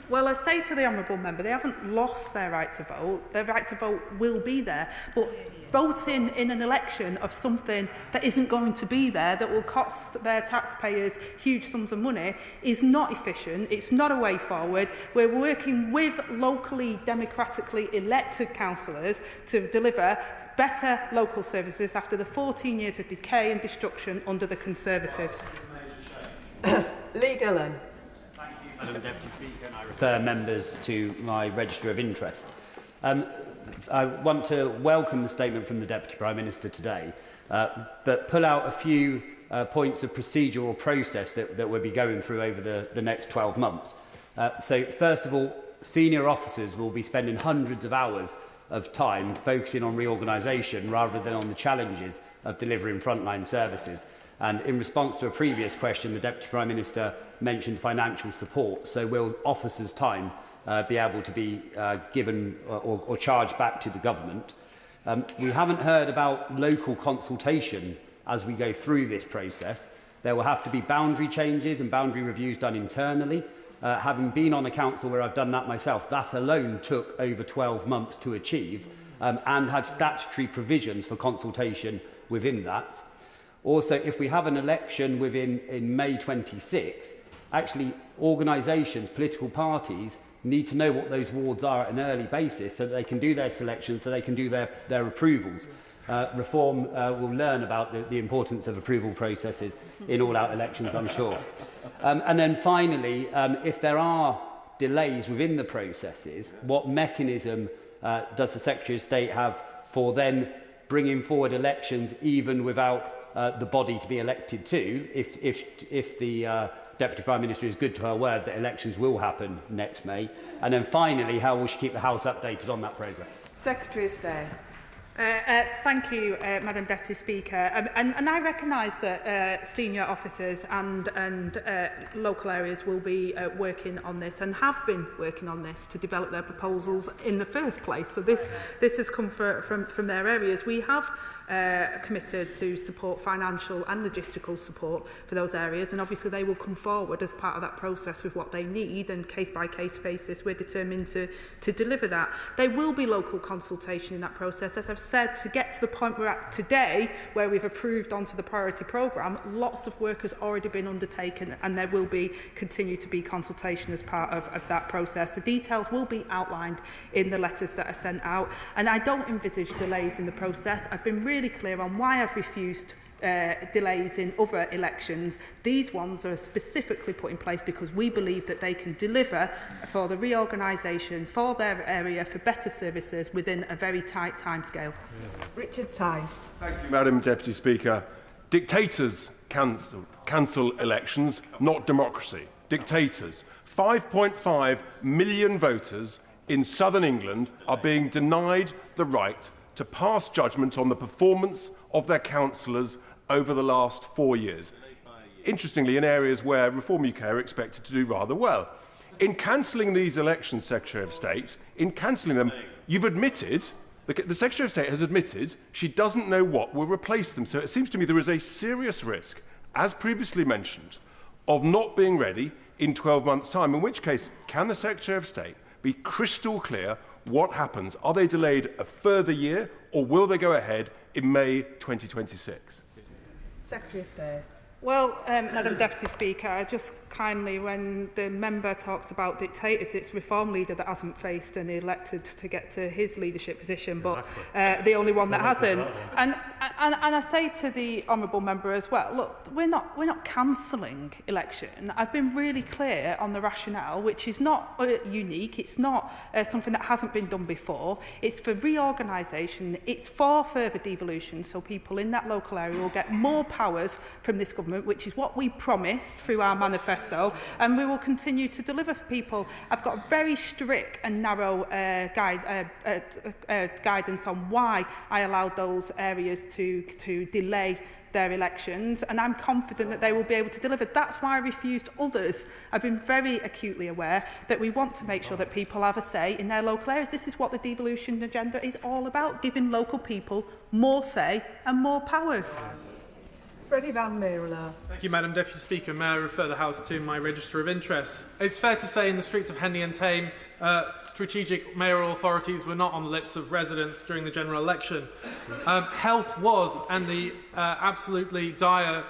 Well, I say to the Honourable Member, they haven't lost their right to vote. Their right to vote will be there. But voting in an election of something that isn't going to be there, that will cost their taxpayers huge sums of money, is not efficient. It's not a way forward. We're working with locally, democratically elected councillors to deliver better local services after the 14 years of decay and destruction under the Conservatives. Leigh Dillon. Madam Deputy Speaker, and I refer members to my register of interest. I want to welcome the statement from the Deputy Prime Minister today, but pull out a few points of procedural process that we'll be going through over the next 12 months. So, first of all, senior officers will be spending hundreds of hours of time focusing on reorganisation rather than on the challenges of delivering frontline services. And in response to a previous question, the Deputy Prime Minister mentioned financial support. So will officers' time be able to be given or charged back to the government? We haven't heard about local consultation as we go through this process. There will have to be boundary changes and boundary reviews done internally. Having been on a council where I've done that myself, that alone took over 12 months to achieve and had statutory provisions for consultation within that. Also, if we have an election in May 26, actually organisations, political parties, need to know what those wards are at an early basis so that they can do their selections, so they can do their approvals. Reform will learn about the importance of approval processes in all-out elections, I'm sure. And then finally, if there are delays within the processes, what mechanism does the Secretary of State have for then bringing forward elections even without the body to be elected to, if the Deputy Prime Minister is good to her word that elections will happen next May? And then finally, how will she keep the House updated on that progress? Secretary of State. Thank you, Madam Deputy Speaker. And I recognise that senior officers and local areas will be working on this and have been working on this to develop their proposals in the first place. So this has come from their areas. We have committed to support financial and logistical support for those areas, and obviously they will come forward as part of that process with what they need, and case-by-case basis we're determined to deliver that. There will be local consultation in that process. As I've said, to get to the point we're at today, where we've approved onto the priority programme, lots of work has already been undertaken, and there will continue to be consultation as part of that process. The details will be outlined in the letters that are sent out, and I don't envisage delays in the process. I've been really clear on why I've refused delays in other elections. These ones are specifically put in place because we believe that they can deliver for the reorganisation, for their area, for better services within a very tight timescale. Richard Tice. Thank you, Madam Deputy Speaker. Dictators cancel elections, not democracy. Dictators. 5.5 million voters in southern England are being denied the right to pass judgment on the performance of their councillors over the last 4 years. Interestingly, in areas where Reform UK are expected to do rather well. In cancelling these elections, Secretary of State, in cancelling them, you've admitted, the Secretary of State has admitted she doesn't know what will replace them. So it seems to me there is a serious risk, as previously mentioned, of not being ready in 12 months' time, in which case, can the Secretary of State be crystal clear what happens? Are they delayed a further year, or will they go ahead in May 2026? Secretary of State. Well, Madam Deputy Speaker, just kindly, when the member talks about dictators, it's Reform leader that hasn't faced and elected to get to his leadership position, but the only one that hasn't. And I say to the honourable member as well, look, we're not cancelling election. I've been really clear on the rationale, which is not unique. It's not something that hasn't been done before. It's for reorganisation. It's for further devolution, so people in that local area will get more powers from this government, which is what we promised through our manifesto, and we will continue to deliver for people. I've got a very strict and narrow guidance on why I allowed those areas to delay their elections, and I'm confident that they will be able to deliver. That's why I refused others. I've been very acutely aware that we want to make sure that people have a say in their local areas. This is what the devolution agenda is all about, giving local people more say and more powers. Freddie Van Mierlo. Thank you, Madam Deputy Speaker. May I refer the House to my register of interests? It's fair to say in the streets of Herne and Tame, strategic mayoral authorities were not on the lips of residents during the general election. Health was, and the absolutely dire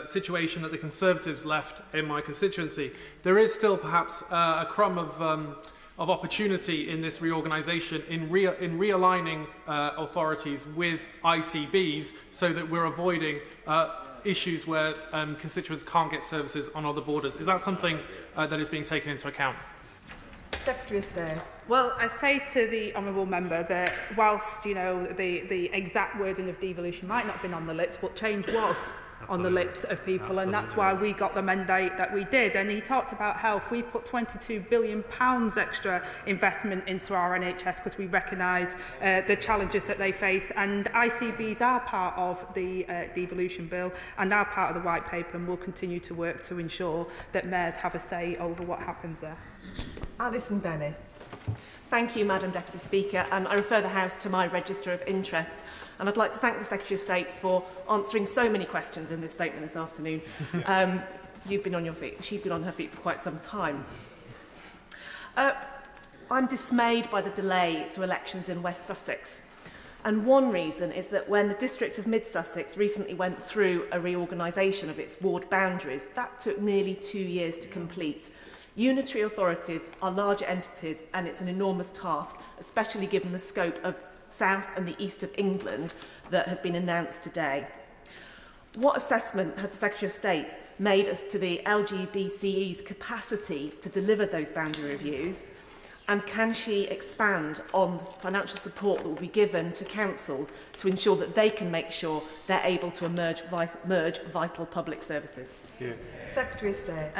situation that the Conservatives left in my constituency. There is still perhaps a crumb of opportunity in this reorganisation in realigning authorities with ICBs so that we're avoiding issues where constituents can't get services on other borders. Is that something that is being taken into account? Secretary of State. Well, I say to the honourable member that whilst the exact wording of devolution might not have been on the lips, but change was on the lips of people, and that's why we got the mandate that we did. And he talked about health. We put £22 billion extra investment into our NHS because we recognise the challenges that they face, and ICBs are part of the devolution bill and are part of the white paper, and we'll continue to work to ensure that mayors have a say over what happens there. Alison Bennett. Thank you, Madam Deputy Speaker, and I refer the House to my register of interests. And I'd like to thank the Secretary of State for answering so many questions in this statement this afternoon. You've been on your feet. She's been on her feet for quite some time. I'm dismayed by the delay to elections in West Sussex. And one reason is that when the District of Mid Sussex recently went through a reorganisation of its ward boundaries, that took nearly 2 years to complete. Unitary authorities are larger entities, and it's an enormous task, especially given the scope of South and the East of England that has been announced today. What assessment has the Secretary of State made as to the LGBCE's capacity to deliver those boundary reviews? And can she expand on the financial support that will be given to councils to ensure that they can make sure they're able to merge vital public services? Secretary of State.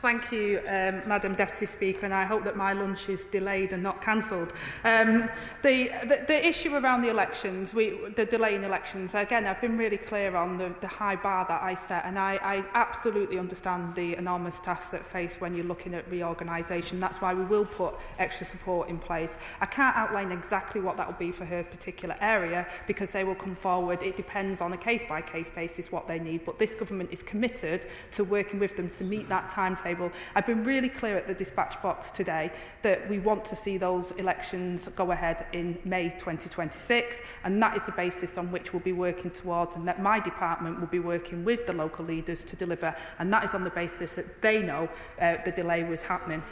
Thank you, Madam Deputy Speaker, and I hope that my lunch is delayed and not cancelled. The issue around the elections, the delay in elections, again, I've been really clear on the high bar that I set, and I absolutely understand the enormous tasks that face when you're looking at reorganisation. That's why we will put extra support in place. I can't outline exactly what that will be for her particular area because they will come forward. It depends on a case-by-case basis what they need, but this government is committed to working with them to meet that timetable. I've been really clear at the dispatch box today that we want to see those elections go ahead in May 2026, and that is the basis on which we'll be working towards, and that my department will be working with the local leaders to deliver, and that is on the basis that they know the delay was happening.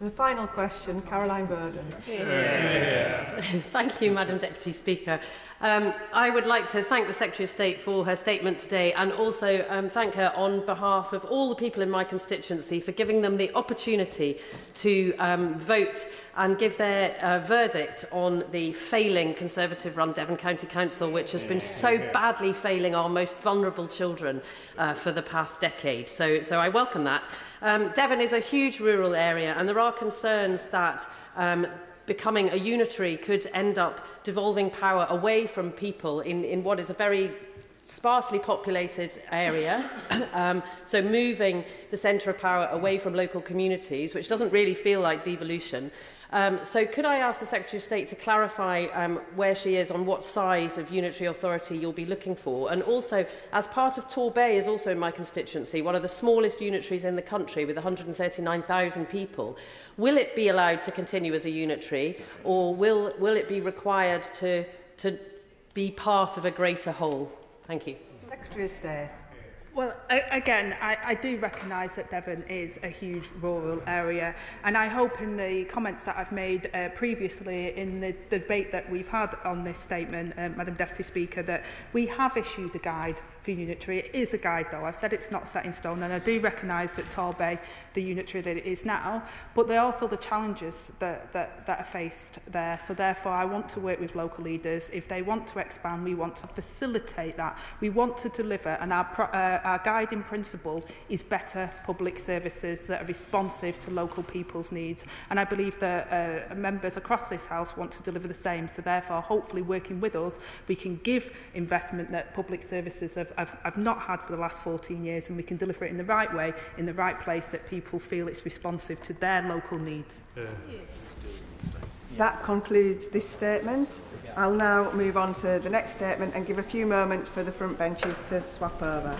The final question, Caroline Burden. Yeah. Thank you, Madam Deputy Speaker. I would like to thank the Secretary of State for her statement today, and also thank her on behalf of all the people in my constituency for giving them the opportunity to vote and give their verdict on the failing Conservative-run Devon County Council, which has been so badly failing our most vulnerable children for the past decade. So I welcome that. Devon is a huge rural area, and there are concerns that becoming a unitary could end up devolving power away from people in what is a very sparsely populated area, so moving the centre of power away from local communities, which doesn't really feel like devolution. So could I ask the Secretary of State to clarify where she is on what size of unitary authority you'll be looking for? And also, as part of Torbay is also in my constituency, one of the smallest unitaries in the country with 139,000 people, will it be allowed to continue as a unitary, or will it be required to be part of a greater whole? Thank you. Secretary of State. Well, again, I do recognise that Devon is a huge rural area, and I hope in the comments that I've made previously in the debate that we've had on this statement, Madam Deputy Speaker, that we have issued a guide for unitary. It is a guide, though. I've said it's not set in stone, and I do recognise that Torbay, the unitary that it is now, but there are also the challenges that are faced there. So therefore, I want to work with local leaders. If they want to expand, we want to facilitate that. We want to deliver, and our guiding principle is better public services that are responsive to local people's needs. And I believe that members across this House want to deliver the same. So therefore, hopefully working with us, we can give investment that public services have not had for the last 14 years, and we can deliver it in the right way, in the right place, that people feel it's responsive to their local needs. That concludes this statement. I'll now move on to the next statement and give a few moments for the front benches to swap over.